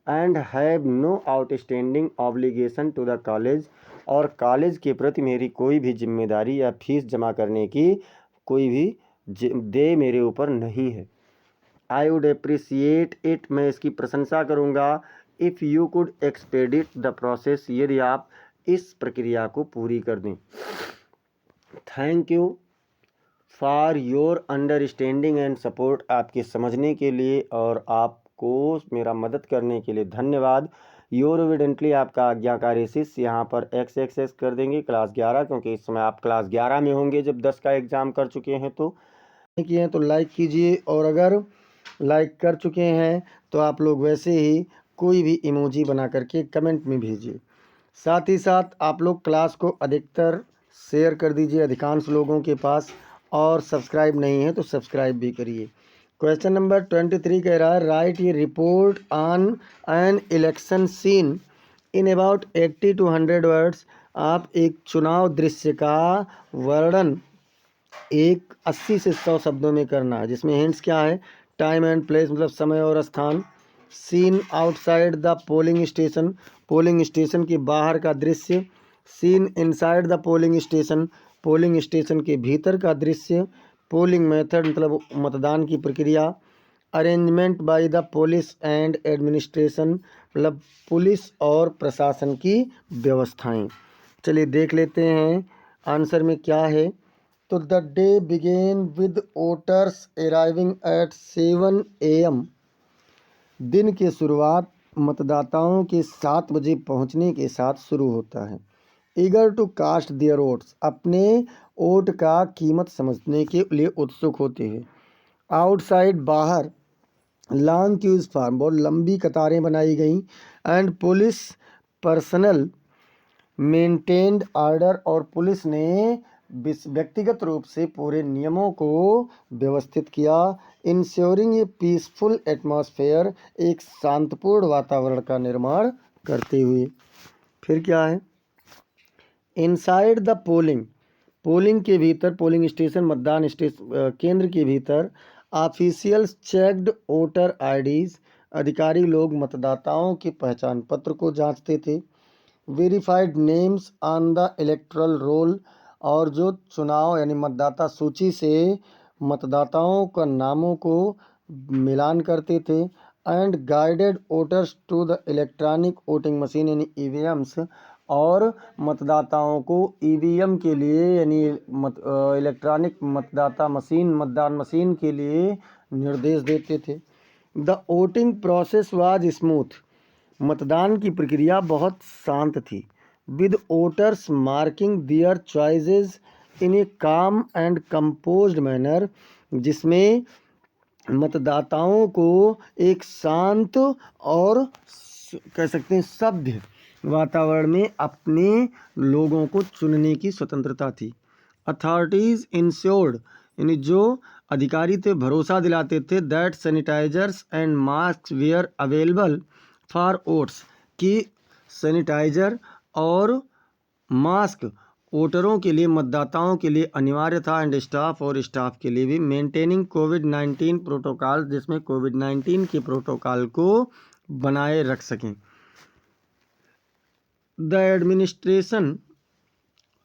And have no outstanding obligation to the college, और कॉलेज के प्रति मेरी कोई भी जिम्मेदारी या फीस जमा करने की कोई भी देय मेरे ऊपर नहीं है। आई वुड अप्रिसिएट इट, मैं इसकी प्रशंसा करूँगा। If you could expedite the process, यदि आप इस प्रक्रिया को पूरी कर दें। Thank you for your understanding and support, आपके समझने के लिए और आपको मेरा मदद करने के लिए धन्यवाद। योर एविडेंटली, आपका आज्ञाकारी शिष्य, यहाँ पर एक्स कर देंगे क्लास 11, क्योंकि इस समय आप क्लास 11 में होंगे जब 10 का एग्ज़ाम कर चुके हैं। तो किए हैं तो लाइक कीजिए, और अगर लाइक कर चुके हैं तो आप लोग वैसे ही कोई भी इमोजी बना करके कमेंट में भेजिए। साथ ही साथ आप लोग क्लास को अधिकतर शेयर कर दीजिए अधिकांश लोगों के पास, और सब्सक्राइब नहीं है तो सब्सक्राइब भी करिए। क्वेश्चन नंबर 23 कह रहा है, राइट ये report on an election seen in about 80 to 100 words. आप एक चुनाव दृश्य का वर्णन एक 80 से 100 शब्दों में करना है, जिसमें हिंट्स क्या है, टाइम एंड प्लेस मतलब समय और स्थान, scene outside the polling station, polling station के बाहर का दृश्य, scene inside the polling station, polling station के भीतर का दृश्य, पोलिंग मेथड मतलब मतदान की प्रक्रिया, arrangement by the police and administration मतलब पुलिस और प्रशासन की व्यवस्थाएं। चलिए देख लेते हैं आंसर में क्या है। तो the day begins with voters arriving at 7 AM, दिन की शुरुआत मतदाताओं के 7 बजे पहुंचने के साथ शुरू होता है। Eager to cast their votes, अपने वोट का कीमत समझने के लिए उत्सुक होते हैं। आउटसाइड, बाहर, लॉन्ग क्यूज फार्म, बहुत लंबी कतारें बनाई गई। And police personal maintained order, और पुलिस ने व्यक्तिगत रूप से पूरे नियमों को व्यवस्थित किया। इंश्योरिंग ए पीसफुल एटमॉस्फेयर, एक शांतिपूर्ण वातावरण का निर्माण करते हुए। फिर क्या है, इनसाइड द पोलिंग, पोलिंग के भीतर, पोलिंग स्टेशन मतदान स्टेशन केंद्र के भीतर, ऑफिशियल्स चेक्ड वोटर आईडीज, अधिकारी लोग मतदाताओं के पहचान पत्र को जांचते थे। Verified names on the electoral roll, और जो चुनाव यानी मतदाता सूची से मतदाताओं का नामों को मिलान करते थे। And guided voters to the electronic voting machine यानी ईवीएम्स, और मतदाताओं को ईवीएम के लिए यानी इलेक्ट्रॉनिक मतदाता मशीन मतदान मशीन के लिए निर्देश देते थे। The voting process was smooth, मतदान की प्रक्रिया बहुत शांत थी। With voters marking their choices in a calm and composed manner, जिसमें मतदाताओं को एक शांत और कह सकते हैं सभ्य वातावरण में अपने लोगों को चुनने की स्वतंत्रता थी। अथॉरिटीज़ इंश्योर्ड, यानी जो अधिकारी थे भरोसा दिलाते थे, that sanitisers and mask were available for votes, कि सैनिटाइजर और मास्क वोटरों के लिए मतदाताओं के लिए अनिवार्य था। एंड स्टाफ, और स्टाफ के लिए भी। मेंटेनिंग कोविड-19 प्रोटोकॉल, जिसमें कोविड-19 के प्रोटोकॉल को बनाए रख सकें। The administration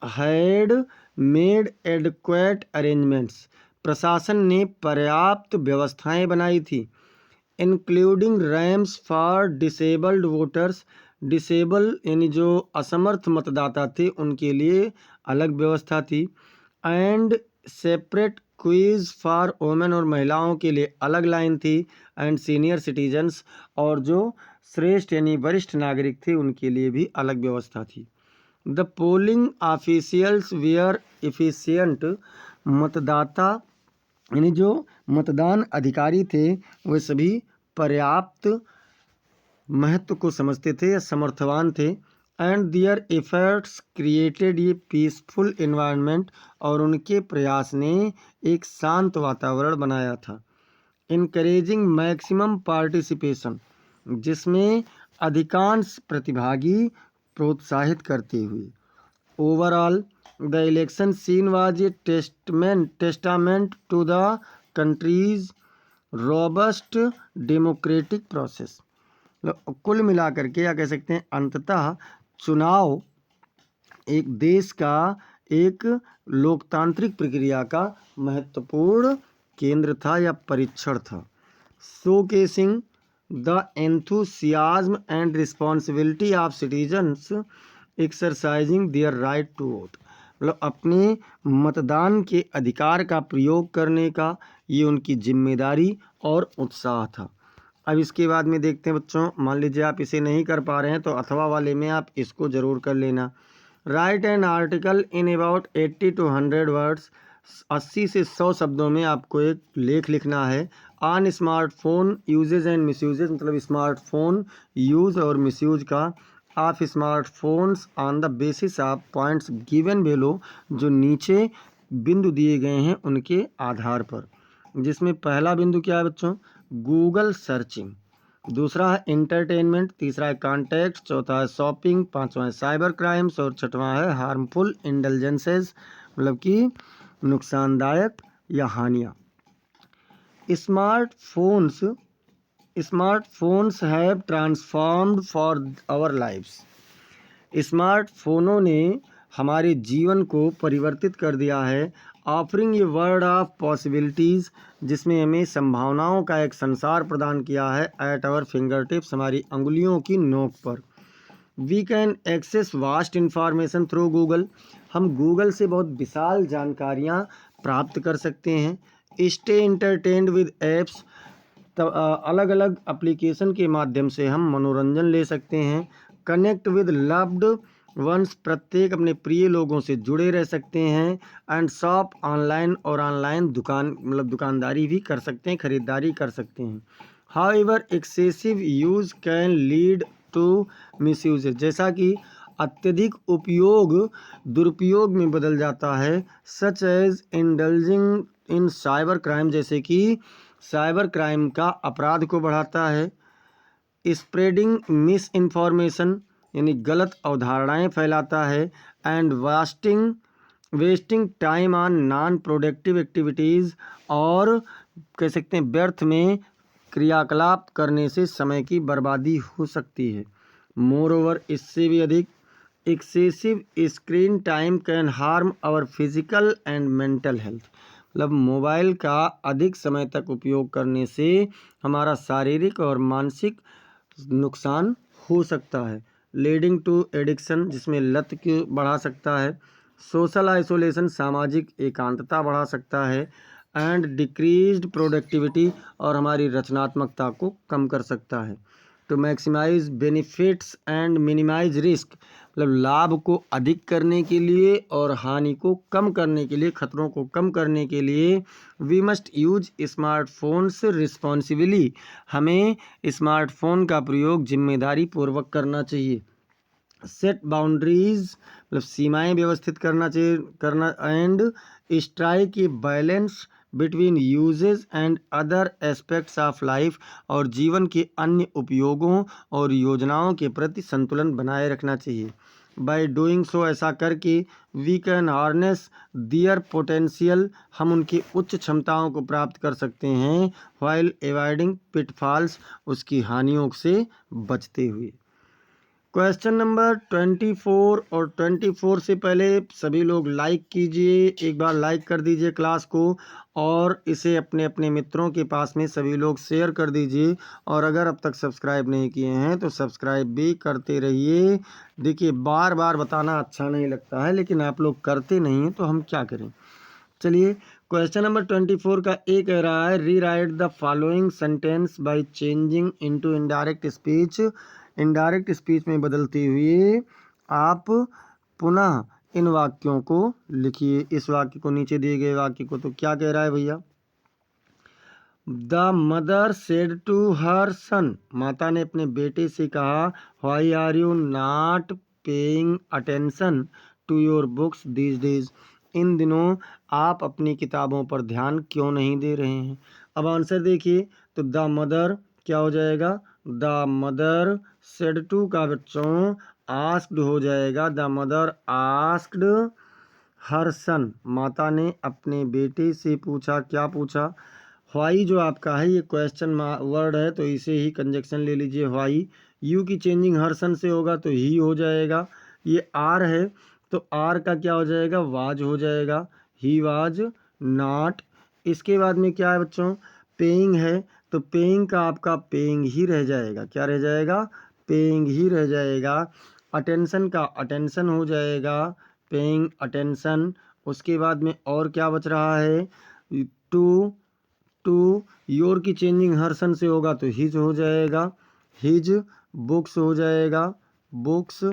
had made adequate arrangements, प्रशासन ने पर्याप्त व्यवस्थाएं बनाई थी। Including ramps for disabled voters, disable यानी जो असमर्थ मतदाता थे उनके लिए अलग व्यवस्था थी। And separate quiz for women, और महिलाओं के लिए अलग लाइन थी। एंड सीनियर सिटीजन्स, और जो श्रेष्ठ यानी वरिष्ठ नागरिक थे उनके लिए भी अलग व्यवस्था थी। The polling officials were efficient, मतदाता यानी जो मतदान अधिकारी थे वे सभी पर्याप्त महत्व को समझते थे या समर्थवान थे। एंड दियर एफर्ट्स क्रिएटेड ये पीसफुल इन्वायरमेंट, और उनके प्रयास ने एक शांत वातावरण बनाया था। इनकरेजिंग मैक्सिमम पार्टिसिपेशन, जिसमें अधिकांश प्रतिभागी प्रोत्साहित करते हुए। Overall the election scene was a testament to the country's robust democratic process. कुल मिलाकर के या कह सकते हैं अंततः चुनाव एक देश का एक लोकतांत्रिक प्रक्रिया का महत्वपूर्ण केंद्र था या परीक्षण था। Showcasing the enthusiasm and responsibility of citizens exercising their right to vote. मतलब अपने मतदान के अधिकार का प्रयोग करने का ये उनकी जिम्मेदारी और उत्साह था। अब इसके बाद में देखते हैं बच्चों, मान लीजिए आप इसे नहीं कर पा रहे हैं तो अथवा वाले में आप इसको ज़रूर कर लेना। Right an article in about 80 to 100 words. 80 से 100 शब्दों में आपको एक लेख लिखना है। On smartphone usage and misusages, मतलब स्मार्टफोन यूज़ और मिसयूज का। Of smartphones on the basis of points given below, जो नीचे बिंदु दिए गए हैं उनके आधार पर। जिसमें पहला बिंदु क्या है बच्चों, गूगल सर्चिंग। दूसरा है इंटरटेनमेंट। तीसरा है कॉन्टैक्ट। चौथा है शॉपिंग। पांचवा है साइबर क्राइम्स। और छठवां है हार्मफुल इंडल्जेंसेस, मतलब कि नुकसानदायक या हानियाँ। Smartphones have transformed for our lives. स्मार्टफोनों ने हमारे जीवन को परिवर्तित कर दिया है। Offering a world of possibilities, जिसमें हमें संभावनाओं का एक संसार प्रदान किया है। एट आवर फिंगर टिप्स, हमारी अंगुलियों की नोक पर। We can access vast information through Google. हम गूगल से बहुत विशाल जानकारियाँ प्राप्त कर सकते हैं। स्टे इंटरटेन्ड विद एप्स, अलग अलग एप्लीकेशन के माध्यम से हम मनोरंजन ले सकते हैं। कनेक्ट विद लव्ड वंस, प्रत्येक अपने प्रिय लोगों से जुड़े रह सकते हैं। एंड शॉप ऑनलाइन, और ऑनलाइन दुकानदारी भी कर सकते हैं, खरीदारी कर सकते हैं। However excessive use can lead to misuse, जैसा कि अत्यधिक उपयोग दुरुपयोग में बदल जाता है। Such as indulging in cyber crime, जैसे कि साइबर क्राइम का अपराध को बढ़ाता है। स्प्रेडिंग मिस इन्फॉर्मेशन, यानी गलत अवधारणाएं फैलाता है। And wasting time on non productive activities, और कह सकते हैं व्यर्थ में क्रियाकलाप करने से समय की बर्बादी हो सकती है। मोरओवर, इससे भी अधिक, excessive screen time can harm our physical and mental health. मतलब मोबाइल का अधिक समय तक उपयोग करने से हमारा शारीरिक और मानसिक नुकसान हो सकता है। लीडिंग टू एडिक्शन, जिसमें लत को बढ़ा सकता है। सोशल आइसोलेशन, सामाजिक एकांतता बढ़ा सकता है। एंड डिक्रीज्ड प्रोडक्टिविटी, और हमारी रचनात्मकता को कम कर सकता है। To maximise benefits and minimise risk, मतलब लाभ को अधिक करने के लिए और हानि को कम करने के लिए, खतरों को कम करने के लिए, we must use smartphones responsibly, हमें स्मार्टफोन का प्रयोग जिम्मेदारी पूर्वक करना चाहिए। सेट बाउंड्रीज, मतलब सीमाएं व्यवस्थित करना चाहिए। And strike a balance between usage and other aspects of life, और जीवन के अन्य उपयोगों और योजनाओं के प्रति संतुलन बनाए रखना चाहिए। बाय डूइंग सो, ऐसा करके, we can harness their potential, हम उनकी उच्च क्षमताओं को प्राप्त कर सकते हैं। व्हाइल एवॉइडिंग पिटफॉल्स, उसकी हानियों से बचते हुए। क्वेश्चन नंबर 24, और 24 से पहले सभी लोग लाइक कीजिए, एक बार लाइक कर दीजिए क्लास को, और इसे अपने अपने मित्रों के पास में सभी लोग शेयर कर दीजिए। और अगर अब तक सब्सक्राइब नहीं किए हैं तो सब्सक्राइब भी करते रहिए। देखिए, बार बार बताना अच्छा नहीं लगता है, लेकिन आप लोग करते नहीं हैं तो हम क्या करें। चलिए, क्वेश्चन नंबर 24 का ए कह रहा है, री right the following sentence by changing into indirect speech. Indirect speech में बदलते हुए आप पुनः इन वाक्यों को लिखिए। इस वाक्य को, नीचे दिए गए वाक्य को, तो क्या कह रहा है भैया। The mother said to her son, माता ने अपने बेटे से कहा, why are you not paying attention to your books these days, इन दिनों आप अपनी किताबों पर ध्यान क्यों नहीं दे रहे हैं। अब आंसर देखिए, तो द मदर क्या हो जाएगा, द मदर सेड टू का बच्चों आस्क्ड हो जाएगा, the mother asked her son, माता ने अपने बेटे से पूछा। क्या पूछा? व्हाई जो आपका है ये क्वेश्चन वर्ड है तो इसे ही कंजक्शन ले लीजिए। व्हाई, यू की चेंजिंग हर सन से होगा तो ही हो जाएगा। ये आर है तो आर का क्या हो जाएगा? वाज हो जाएगा, ही वाज नॉट। इसके बाद में क्या है बच्चों? पेइंग है तो पेइंग का आपका पेइंग ही रह जाएगा। क्या रह जाएगा? पेइंग ही रह जाएगा। अटेंशन का अटेंशन हो जाएगा, पेइंग अटेंशन। उसके बाद में और क्या बच रहा है? टू, टू योर की चेंजिंग हर सन से होगा तो हिज हो जाएगा, हिज। बुक्स हो जाएगा, बुक्स।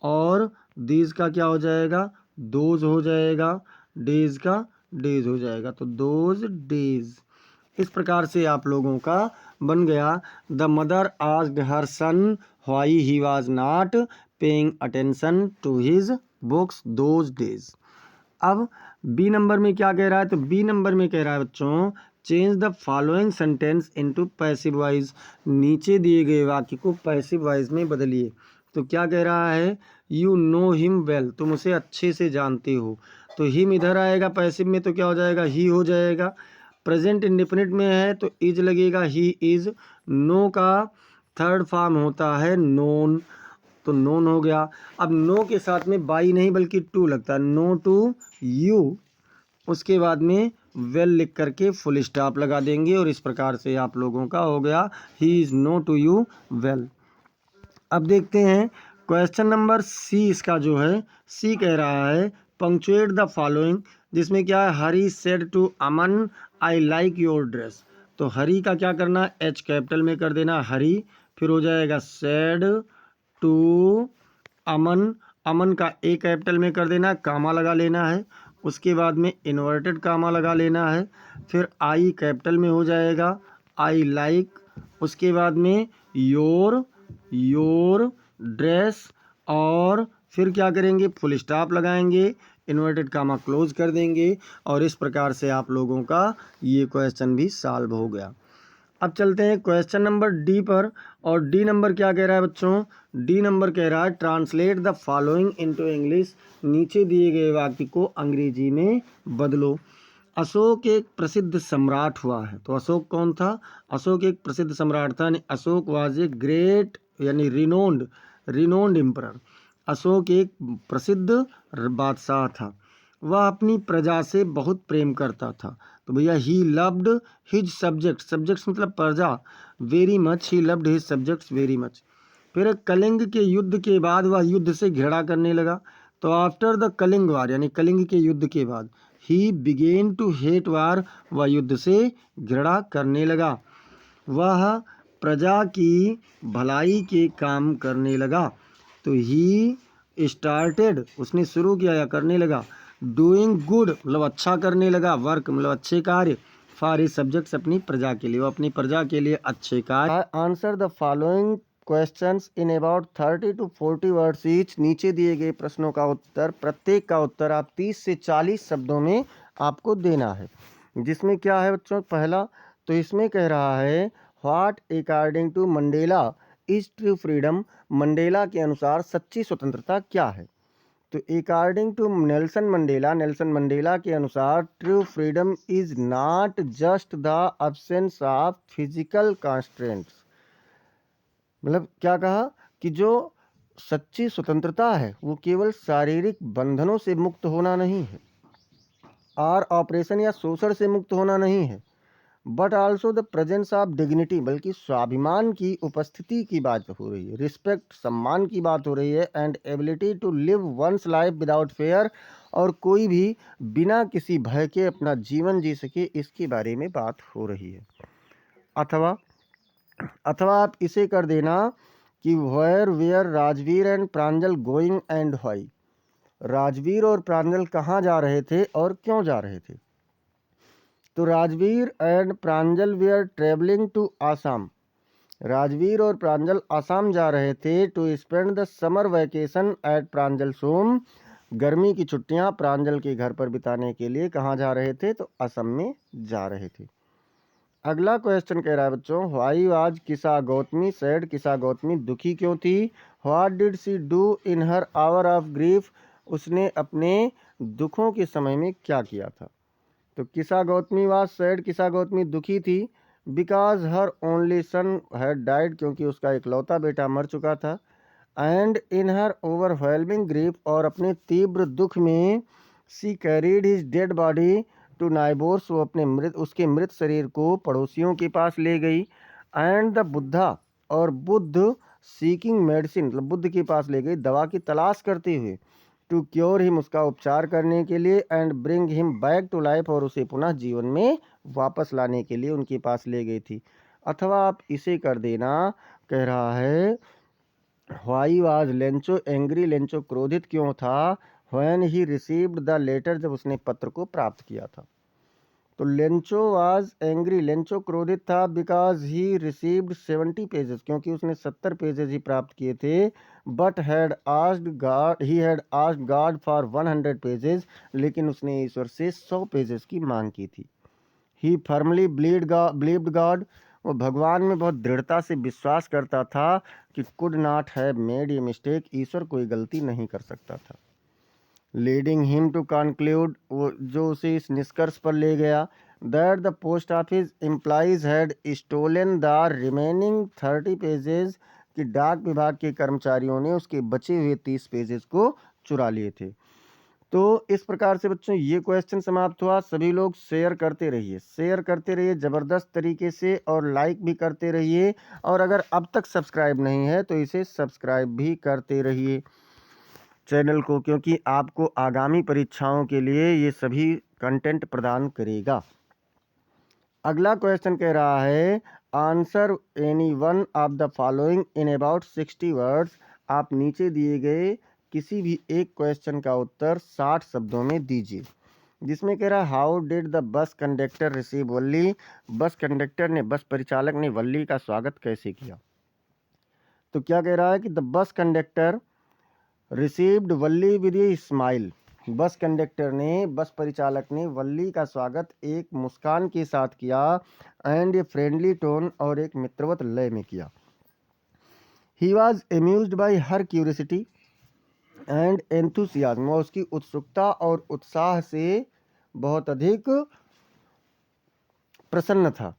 और दीज का क्या हो जाएगा? दोज हो जाएगा, डेज का डेज हो जाएगा तो दोज डेज। इस प्रकार से आप लोगों का बन गया the mother asked her son why he was not paying attention to his books those days. अब बी नंबर में क्या कह रहा है? तो बी नंबर में कह रहा है बच्चों change the following sentence into passive voice, नीचे दिए गए वाक्य को पैसिव वॉइस में बदलिए। तो क्या कह रहा है? यू नो हिम वेल, तुम उसे अच्छे से जानते हो। तो हिम इधर आएगा पैसिव में तो क्या हो जाएगा? ही हो जाएगा। प्रेजेंट इंडेफिनिट में है तो इज लगेगा, ही इज। नो का थर्ड फॉर्म होता है नोन, तो नोन हो गया। अब नो के साथ में बाई नहीं बल्कि टू लगता है, नो टू यू। उसके बाद में वेल लिख करके फुल स्टॉप लगा देंगे और इस प्रकार से आप लोगों का हो गया he is known to you well. अब देखते हैं क्वेश्चन नंबर सी, इसका जो है सी कह रहा है पंक्चुएट द फॉलोइंग, जिसमें क्या है? Hari said to Aman I like your dress. तो हरी का क्या करना? एच कैपिटल में कर देना हरी, फिर हो जाएगा सेड टू अमन, अमन का ए कैपिटल में कर देना, कामा लगा लेना है। उसके बाद में इन्वर्टेड कामा लगा लेना है, फिर आई कैपिटल में हो जाएगा आई लाइक। उसके बाद में योर, योर ड्रेस, और फिर क्या करेंगे? फुल स्टॉप लगाएंगे, इन्वर्टेड कामा क्लोज कर देंगे और इस प्रकार से आप लोगों का ये क्वेश्चन भी सॉल्व हो गया। अब चलते हैं क्वेश्चन नंबर डी पर। और डी नंबर क्या कह रहा है बच्चों? डी नंबर कह रहा है translate the following into English, नीचे दिए गए वाक्य को अंग्रेजी में बदलो। अशोक एक प्रसिद्ध सम्राट हुआ है। तो अशोक कौन था? अशोक एक प्रसिद्ध सम्राट था, यानी अशोक वाज ए ग्रेट यानी रिनोन्ड, रिनोन्ड एम्परर। अशोक एक प्रसिद्ध बादशाह था। वह अपनी प्रजा से बहुत प्रेम करता था। तो भैया he loved his subject, subjects मतलब प्रजा, very much, he loved his subjects very much. फिर कलिंग के युद्ध के बाद वह युद्ध से घृणा करने लगा। तो आफ्टर द कलिंग वार यानी कलिंग के युद्ध के बाद ही बिगेन टू हेट वार, वह युद्ध से घृणा करने लगा। वह प्रजा की भलाई के काम करने लगा। तो ही स्टार्टेड, उसने शुरू किया या करने लगा, डूइंग गुड मतलब अच्छा करने लगा, वर्क मतलब अच्छे कार्य, फॉर हिज सब्जेक्ट्स अपनी प्रजा के लिए, वो अपनी प्रजा के लिए अच्छे कार्य। Answer the following questions in about 30 to 40 words each, नीचे दिए गए प्रश्नों का उत्तर, प्रत्येक का उत्तर आप 30 से 40 शब्दों में आपको देना है। जिसमें क्या है बच्चों? पहला तो इसमें कह रहा है what according to Mandela is true freedom, Mandela के अनुसार सच्ची स्वतंत्रता क्या है? तो according to Nelson Mandela, Nelson Mandela के अनुसार true freedom is not just the absence of physical constraints, मतलब क्या कहा कि जो सच्ची स्वतंत्रता है वो केवल शारीरिक बंधनों से मुक्त होना नहीं है और ऑपरेशन या शोषण से मुक्त होना नहीं है, but also the presence of dignity, बल्कि स्वाभिमान की उपस्थिति की बात हो रही है, रिस्पेक्ट सम्मान की बात हो रही है, and ability to live one's life without fear, और कोई भी बिना किसी भय के अपना जीवन जी सके, इसके बारे में बात हो रही है। अथवा आप इसे कर देना कि where were Rajveer and Pranjal going and why, Rajveer और प्रांजल कहाँ जा रहे थे और क्यों जा रहे थे? तो Rajveer and Pranjal were travelling to Assam, Rajveer और प्रांजल आसाम जा रहे थे to spend the summer vacation at Pranjal's home, गर्मी की छुट्टियां प्रांजल के घर पर बिताने के लिए कहाँ जा रहे थे? तो असम में जा रहे थे। अगला क्वेश्चन कह रहा है बच्चों व्हाई वाज किसा गौतमी सैड, किसा गौतमी दुखी क्यों थी? What did she do in her hour of grief, उसने अपने दुखों के समय में क्या किया था। तो किसा गौतमी वाज सैड, किसा गौतमी दुखी थी, because her only son had died, क्योंकि उसका इकलौता बेटा मर चुका था। And in her overwhelming grief, और अपने तीव्र दुख में she carried his dead body to neighbours, वो अपने उसके मृत शरीर को पड़ोसियों के पास ले गई। एंड द बुद्धा, और बुद्ध सीकिंग मेडिसिन, मतलब बुद्ध के पास ले गई दवा की तलाश करते हुए, टू क्योर हिम, उसका उपचार करने के लिए, and bring him back to life, और उसे पुनः जीवन में वापस लाने के लिए उनके पास ले गई थी। अथवा आप इसे कर देना, कह रहा है why was Lencho angry, Lencho क्रोधित क्यों था, when he received the letter, जब उसने पत्र को प्राप्त किया था। तो लेंचो वाज एंग्री, लेंचो क्रोधित था, बिकॉज ही रिसीव्ड 70 पेजेस, क्योंकि उसने 70 पेजेस ही प्राप्त किए थे। But had asked God, he had asked God for 100 pages, लेकिन उसने ईश्वर से 100 पेजेस की मांग की थी। ही फर्मली बिलीव्ड गॉड, वो भगवान में बहुत दृढ़ता से विश्वास करता था कि could not have made a mistake, ईश्वर कोई गलती नहीं कर सकता था। लीडिंग हिम टू कंक्लूड, वो जो उसे इस निष्कर्ष पर ले गया, that the post office employees had stolen the remaining 30 pages, कि डाक विभाग के कर्मचारियों ने उसके बचे हुए 30 पेजेस को चुरा लिए थे। तो इस प्रकार से बच्चों ये क्वेश्चन समाप्त हुआ। सभी लोग शेयर करते रहिए ज़बरदस्त तरीके से, और लाइक भी करते रहिए, और अगर अब तक सब्सक्राइब नहीं है तो इसे सब्सक्राइब भी करते रहिए चैनल को, क्योंकि आपको आगामी परीक्षाओं के लिए ये सभी कंटेंट प्रदान करेगा। अगला क्वेश्चन कह रहा है answer any one of the following in about 60 words, आप नीचे दिए गए किसी भी एक क्वेश्चन का उत्तर 60 शब्दों में दीजिए। जिसमें कह रहा है how did the bus conductor receive Valli, bus conductor ने, बस परिचालक ने वल्ली का स्वागत कैसे किया। तो क्या कह रहा है कि the bus conductor received Valli with a smile, bus conductor ने, बस परिचालक ने वल्ली का स्वागत एक मुस्कान के साथ किया, एंड ए फ्रेंडली टोन, और एक मित्रवत लय में किया। He was amused by her curiosity and enthusiasm, वह उसकी उत्सुकता और उत्साह से बहुत अधिक प्रसन्न था।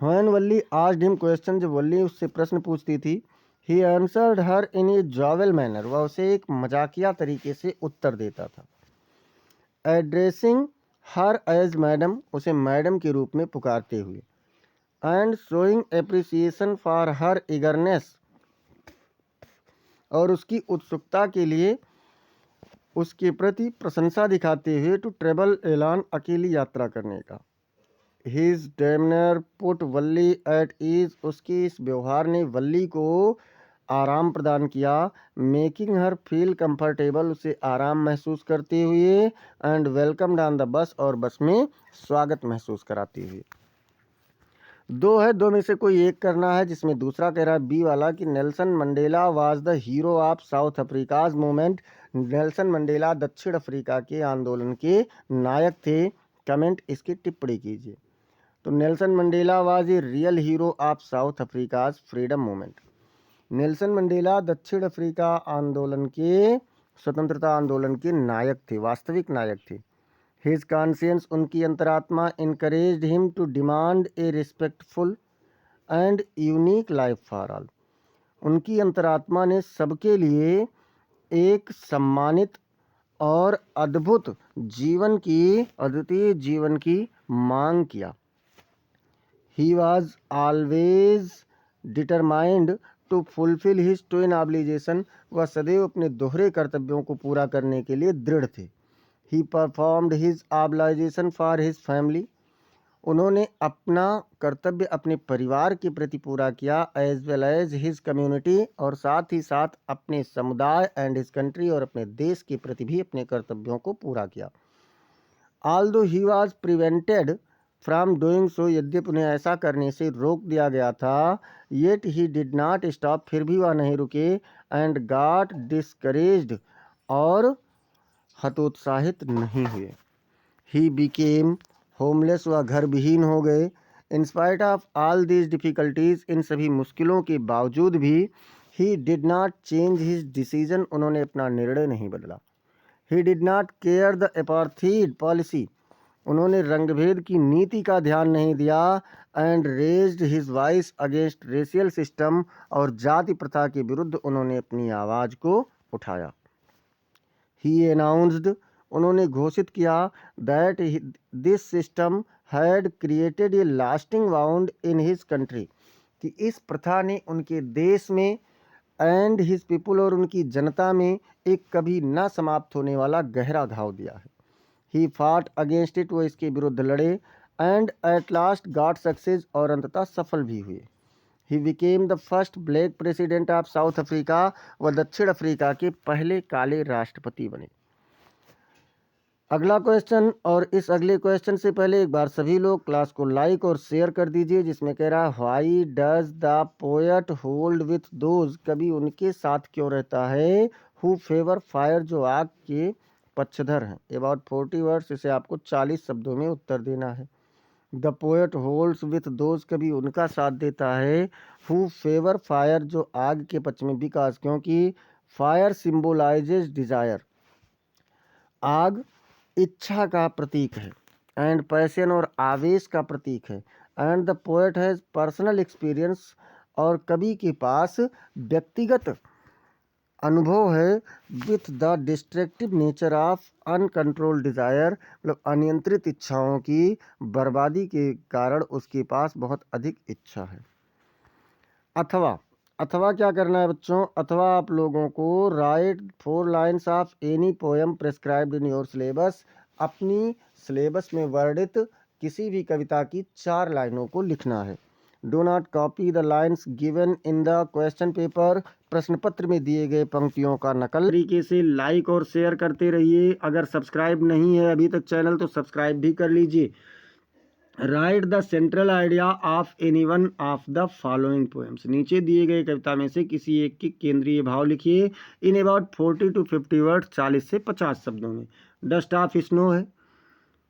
When Valli asked him question, जब वल्ली उससे प्रश्न पूछती थी, he answered her in A जॉवल manner, वह उसे एक मजाकिया तरीके से उत्तर देता था। एड्रेसिंग हर एज मैडम, उसे मैडम के रूप में पुकारते हुए, and showing appreciation for her eagerness, और उसकी उत्सुकता के लिए उसके प्रति प्रशंसा दिखाते हुए, टू ट्रेवल एलान, अकेली यात्रा करने का। His demeanour put Valli at ease, उसके इस व्यवहार ने वल्ली को आराम प्रदान किया। मेकिंग हर फील कंफर्टेबल, उसे आराम महसूस करते हुए, and welcomed on the bus, और बस में स्वागत महसूस कराते हुए। दो है, दो में से कोई एक करना है, जिसमें दूसरा कह रहा है बी वाला कि Nelson Mandela was the hero of south Africa's movement, Nelson Mandela दक्षिण अफ्रीका के आंदोलन के नायक थे। कमेंट इसकी टिप्पणी कीजिए। तो Nelson Mandela was a real hero of south Africa's freedom movement, Nelson Mandela दक्षिण अफ्रीका आंदोलन के, स्वतंत्रता आंदोलन के नायक थे, वास्तविक नायक थे। हिज कॉन्शियंस, उनकी अंतरात्मा, encouraged him to demand a respectful and unique life for all, उनकी अंतरात्मा ने सबके लिए एक सम्मानित और अद्भुत जीवन की, अद्वितीय जीवन की मांग किया। He was always determined to fulfil his twin obligation, वह सदैव अपने दोहरे कर्तव्यों को पूरा करने के लिए दृढ़ थे। He performed his obligation for his family, उन्होंने अपना कर्तव्य अपने परिवार के प्रति पूरा किया, as well as his community, और साथ ही साथ अपने समुदाय, एंड हिज कंट्री, और अपने देश के प्रति भी अपने कर्तव्यों को पूरा किया। Although he was prevented from doing so, यद्यपि उन्हें ऐसा करने से रोक दिया गया था, yet he did not stop, फिर भी वह नहीं रुके, एंड गॉट डिस्करेज्ड, और हतोत्साहित नहीं हुए। ही बिकेम होमलेस, वह घर विहीन हो गए। In spite of all these difficulties, इन सभी मुश्किलों के बावजूद भी, he did not change his decision, उन्होंने अपना निर्णय नहीं बदला। He did not care the apartheid policy, उन्होंने रंगभेद की नीति का ध्यान नहीं दिया। And raised his voice against racial system, और जाति प्रथा के विरुद्ध उन्होंने अपनी आवाज़ को उठाया। ही अनाउंस्ड, उन्होंने घोषित किया that this system had created a lasting wound in his country, कि इस प्रथा ने उनके देश में एंड हिज पीपुल, और उनकी जनता में एक कभी न समाप्त होने वाला गहरा घाव दिया है। ही फाट अगेंस्ट इट, वो इसके विरुद्ध लड़े। And at last got success, और अंततः सफल भी हुए। He became the first black president of south Africa, वह दक्षिण अफ्रीका के पहले काले राष्ट्रपति बने। अगला क्वेश्चन, और इस अगले क्वेश्चन से पहले एक बार सभी लोग क्लास को लाइक और शेयर कर दीजिए, जिसमें कह रहा है why does the poet hold with those, कवि उनके साथ क्यों रहता है, हु फेवर फायर, जो आग के पक्षधर हैं। अबाउट 40 वर्ड्स, इसे आपको 40 शब्दों में उत्तर देना है। The poet holds with those, कभी उनका साथ देता है हु फेवर फायर, जो आग के पक्ष में, बिकॉज क्योंकि फायर सिम्बोलाइजेज डिजायर, आग इच्छा का प्रतीक है, एंड पैशन, और आवेश का प्रतीक है। And the poet has personal experience, और कवि के पास व्यक्तिगत अनुभव है with the destructive nature of uncontrolled desire, मतलब अनियंत्रित इच्छाओं की बर्बादी के कारण उसके पास बहुत अधिक इच्छा है। अथवा क्या करना है बच्चों, अथवा आप लोगों को right 4 lines of any poem prescribed in your syllabus, अपनी सिलेबस में वर्णित किसी भी कविता की 4 लाइनों को लिखना है। Do not copy the lines given in the question paper, प्रश्न पत्र में दिए गए पंक्तियों का नकल तरीके से लाइक और शेयर करते रहिए। अगर सब्सक्राइब नहीं है अभी तक चैनल, तो सब्सक्राइब भी कर लीजिए। Right the central idea of any one of the following poems, नीचे दिए गए कविता में से किसी एक के केंद्रीय भाव लिखिए इन अबाउट 40 to 50 वर्ड्स, 40 से 50 शब्दों में। डस्ट ऑफ स्नो है,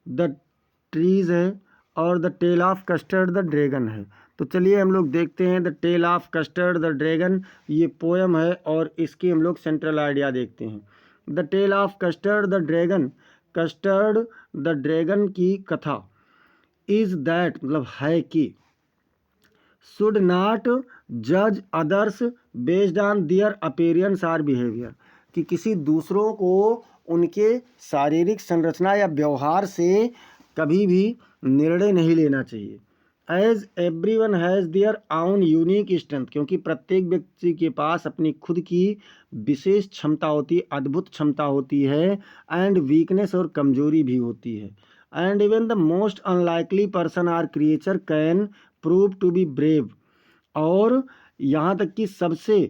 द ट्रीज है, और the tale of Custard the dragon है। तो चलिए हम लोग देखते हैं the tale of Custard the dragon, ये पोएम है और इसके हम लोग सेंट्रल आइडिया देखते हैं। The tale of Custard the dragon, Custard the dragon की कथा इज दैट, मतलब है कि शुड नॉट जज others based on their appearance और बिहेवियर, कि किसी दूसरों को उनके शारीरिक संरचना या व्यवहार से कभी भी निर्णय नहीं लेना चाहिए। As everyone has their own unique strength, क्योंकि प्रत्येक व्यक्ति के पास अपनी खुद की विशेष क्षमता होती है, अद्भुत क्षमता होती है, एंड वीकनेस, और कमजोरी भी होती है। And even the most unlikely person or creature can prove to be brave, और यहाँ तक कि सबसे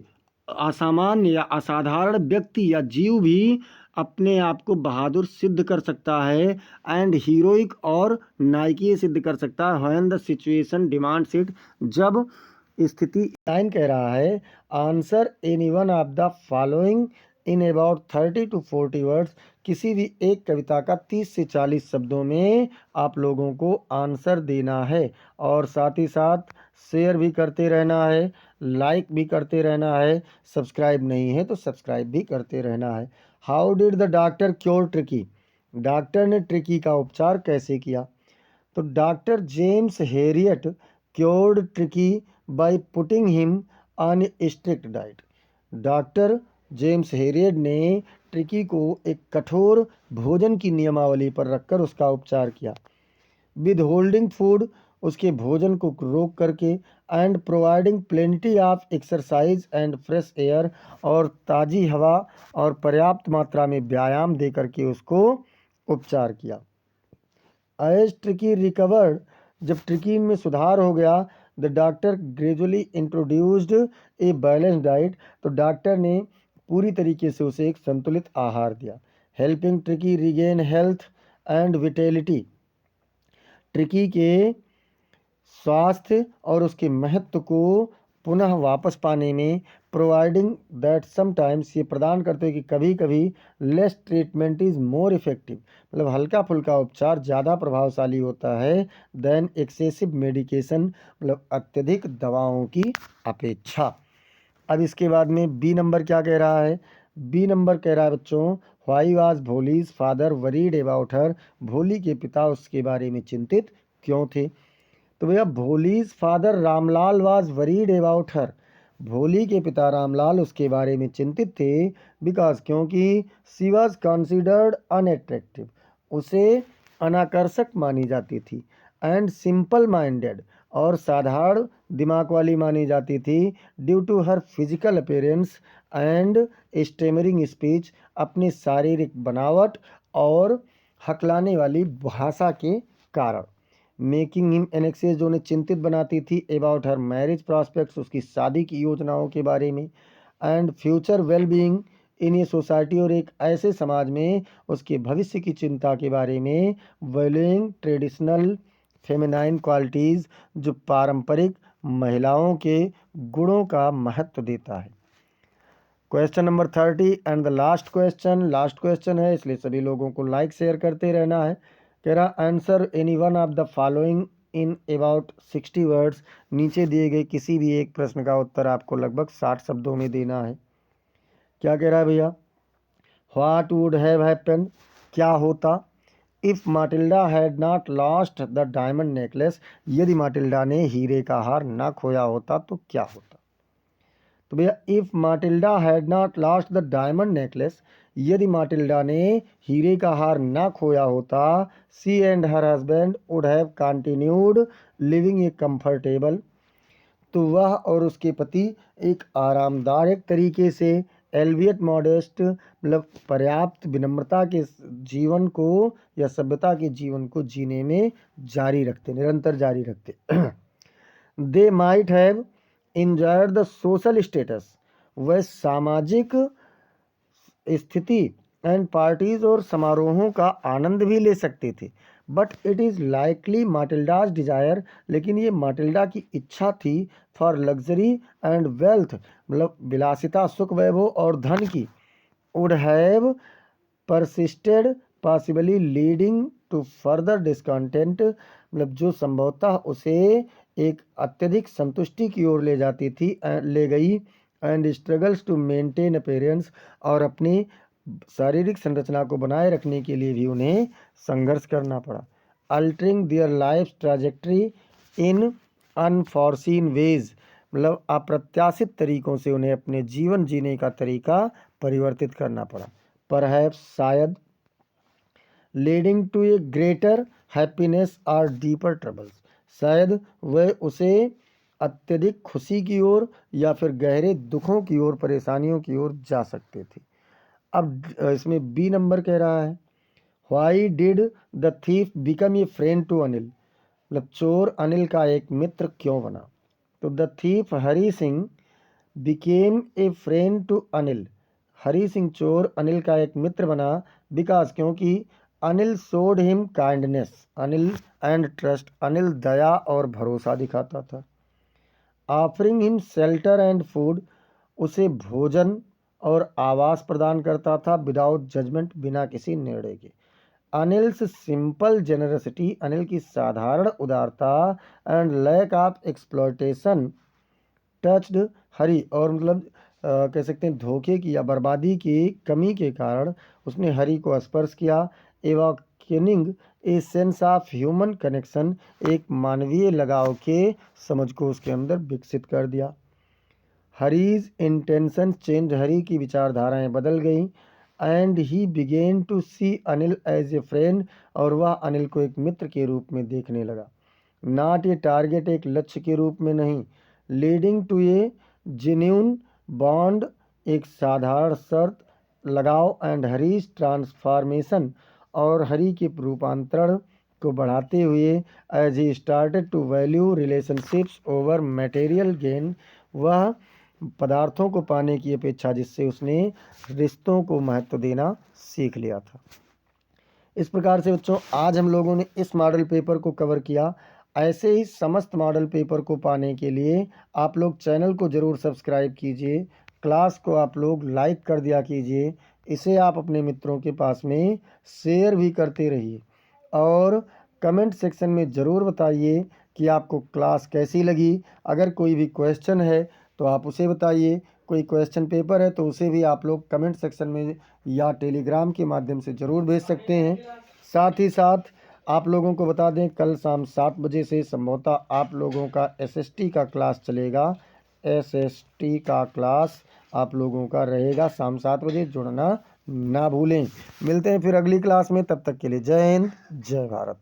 असामान्य या असाधारण व्यक्ति या जीव भी अपने आप को बहादुर सिद्ध कर सकता है, एंड हीरोइक और नायकीय सिद्ध कर सकता है when the situation demands it, जब स्थिति। लाइन कह रहा है answer any one of the following in about 30 to 40 words, किसी भी एक कविता का 30 से 40 शब्दों में आप लोगों को आंसर देना है, और साथ ही साथ शेयर भी करते रहना है, लाइक भी करते रहना है, सब्सक्राइब नहीं है तो सब्सक्राइब भी करते रहना है। How did the doctor cure tricky, doctor ने ट्रिकी का उपचार कैसे किया। तो doctor James Harriet cured tricky by putting him on A strict diet, doctor James Harriet ने ट्रिकी को एक कठोर भोजन की नियमावली पर रखकर उसका उपचार किया। विद होल्डिंग फूड, उसके भोजन को रोक करके, and providing plenty of exercise and fresh air, और ताज़ी हवा और पर्याप्त मात्रा में व्यायाम दे करके उसको उपचार किया। एज ट्रिकी रिकवर्ड, जब ट्रिकी में सुधार हो गया, the doctor gradually introduced a balance diet, तो डॉक्टर ने पूरी तरीके से उसे एक संतुलित आहार दिया। Helping tricky regain health and vitality, tricky के स्वास्थ्य और उसके महत्व को पुनः वापस पाने में, प्रोवाइडिंग दैट समटाइम्स, ये प्रदान करते हैं कि कभी कभी less treatment is more effective, मतलब हल्का फुल्का उपचार ज़्यादा प्रभावशाली होता है देन एक्सेसिव मेडिकेशन, मतलब अत्यधिक दवाओं की अपेक्षा। अब इसके बाद में बी नंबर क्या कह रहा है, बी नंबर कह रहा है बच्चों, why was Bholi's father worried about her, भोली के पिता उसके बारे में चिंतित क्यों थे। तो भैया Bholi's father Ramlal was worried about her, भोली के पिता रामलाल उसके बारे में चिंतित थे, बिकॉज क्योंकि सी वॉज कंसिडर्ड अनएट्रैक्टिव, उसे अनाकर्षक मानी जाती थी, एंड सिंपल माइंडेड, और साधारण दिमाग वाली मानी जाती थी, due to her physical appearance and stammering speech, अपनी शारीरिक बनावट और हकलाने वाली भाषा के कारण। मेकिंग हिम एनेक्सियस, जो उन्हें चिंतित बनाती थी, अबाउट हर मैरिज प्रॉस्पेक्ट्स, उसकी शादी की योजनाओं के बारे में, and future well being in a society, और एक ऐसे समाज में उसके भविष्य की चिंता के बारे में, वैल्यूइंग ट्रेडिशनल फेमिनाइन क्वालिटीज़, जो पारंपरिक महिलाओं के गुणों का महत्व देता है। Question number 30 and the last question है, इसलिए सभी लोगों को लाइक शेयर करते रहना है। कह रहा answer any one of the following in about 60 words, नीचे दिए गए किसी भी एक प्रश्न का उत्तर आपको लगभग 60 शब्दों में देना है। क्या कह रहा है भैया, व्हाट वुड हैव हैपेंड, क्या होता, if Matilda had not lost the diamond necklace, यदि माटिल्डा ने हीरे का हार ना खोया होता तो क्या होता। तो भैया if Matilda had not lost the diamond necklace, यदि माटिल्डा ने हीरे का हार ना खोया होता, she and her husband would have continued living a comfortable, तो वह और उसके पति एक आरामदायक तरीके से, एल्वियट मॉडेस्ट, मतलब पर्याप्त विनम्रता के जीवन को या सभ्यता के जीवन को जीने में जारी रखते, निरंतर जारी रखते। They might have enjoyed the social status, वह सामाजिक स्थिति एंड पार्टीज और समारोहों का आनंद भी ले सकते थे, but it is likely Matilda's desire, लेकिन ये माटिल्डा की इच्छा थी, फॉर लग्जरी एंड वेल्थ, मतलब विलासिता, सुख, वैभव और धन की, would have persisted possibly leading to further discontent, मतलब जो संभवतः उसे एक अत्यधिक संतुष्टि की ओर ले जाती थी, ले गई, and struggles to maintain appearance, और अपनी शारीरिक संरचना को बनाए रखने के लिए भी उन्हें संघर्ष करना पड़ा। Altering their life trajectory in unforeseen ways, मतलब अप्रत्याशित तरीकों से उन्हें अपने जीवन जीने का तरीका परिवर्तित करना पड़ा। परहैप्स, शायद, leading to a greater happiness और डीपर ट्रबल्स, शायद वह उसे अत्यधिक खुशी की ओर या फिर गहरे दुखों की ओर, परेशानियों की ओर जा सकते थे। अब इसमें बी नंबर कह रहा है, why did the thief become a friend to Anil, मतलब चोर अनिल का एक मित्र क्यों बना। तो the thief Hari Singh became a friend to Anil, Hari Singh चोर अनिल का एक मित्र बना, बिकॉज क्योंकि Anil showed him kindness, Anil and trust, Anil दया और भरोसा दिखाता था। Offering him shelter and food, उसे भोजन और आवास प्रदान करता था, विदाउट जजमेंट, बिना किसी निर्णय के। अनिल्स सिंपल जेनरसिटी, अनिल की साधारण उदारता, and lack of exploitation touched Hari, और मतलब कह सकते हैं धोखे की या बर्बादी की कमी के कारण उसने हरी को स्पर्श किया। Awakening a sense of human connection, एक मानवीय लगाव के समझ को उसके अंदर विकसित कर दिया। हरीज इंटेंशन चेंज, हरी की विचारधाराएं बदल गई, and he began to see Anil as a friend, और वह अनिल को एक मित्र के रूप में देखने लगा, नॉट ए टारगेट, एक लक्ष्य के रूप में नहीं। Leading to a genuine bond, एक साधारण शर्त लगाव, एंड हरीज ट्रांसफॉर्मेशन, और हरी के रूपांतरण को बढ़ाते हुए, as he started to value relationships over material gain, वह पदार्थों को पाने की अपेक्षा जिससे उसने रिश्तों को महत्व देना सीख लिया था। इस प्रकार से बच्चों आज हम लोगों ने इस मॉडल पेपर को कवर किया। ऐसे ही समस्त मॉडल पेपर को पाने के लिए आप लोग चैनल को ज़रूर सब्सक्राइब कीजिए, क्लास को आप लोग लाइक कर दिया कीजिए, इसे आप अपने मित्रों के पास में शेयर भी करते रहिए, और कमेंट सेक्शन में ज़रूर बताइए कि आपको क्लास कैसी लगी। अगर कोई भी क्वेश्चन है तो आप उसे बताइए, कोई क्वेश्चन पेपर है तो उसे भी आप लोग कमेंट सेक्शन में या टेलीग्राम के माध्यम से ज़रूर भेज सकते हैं। साथ ही साथ आप लोगों को बता दें, कल शाम 7 बजे से संभवतः आप लोगों का SST का क्लास चलेगा। SST का क्लास आप लोगों का रहेगा शाम 7 बजे, जुड़ना ना भूलें। मिलते हैं फिर अगली क्लास में, तब तक के लिए जय हिंद, जय भारत।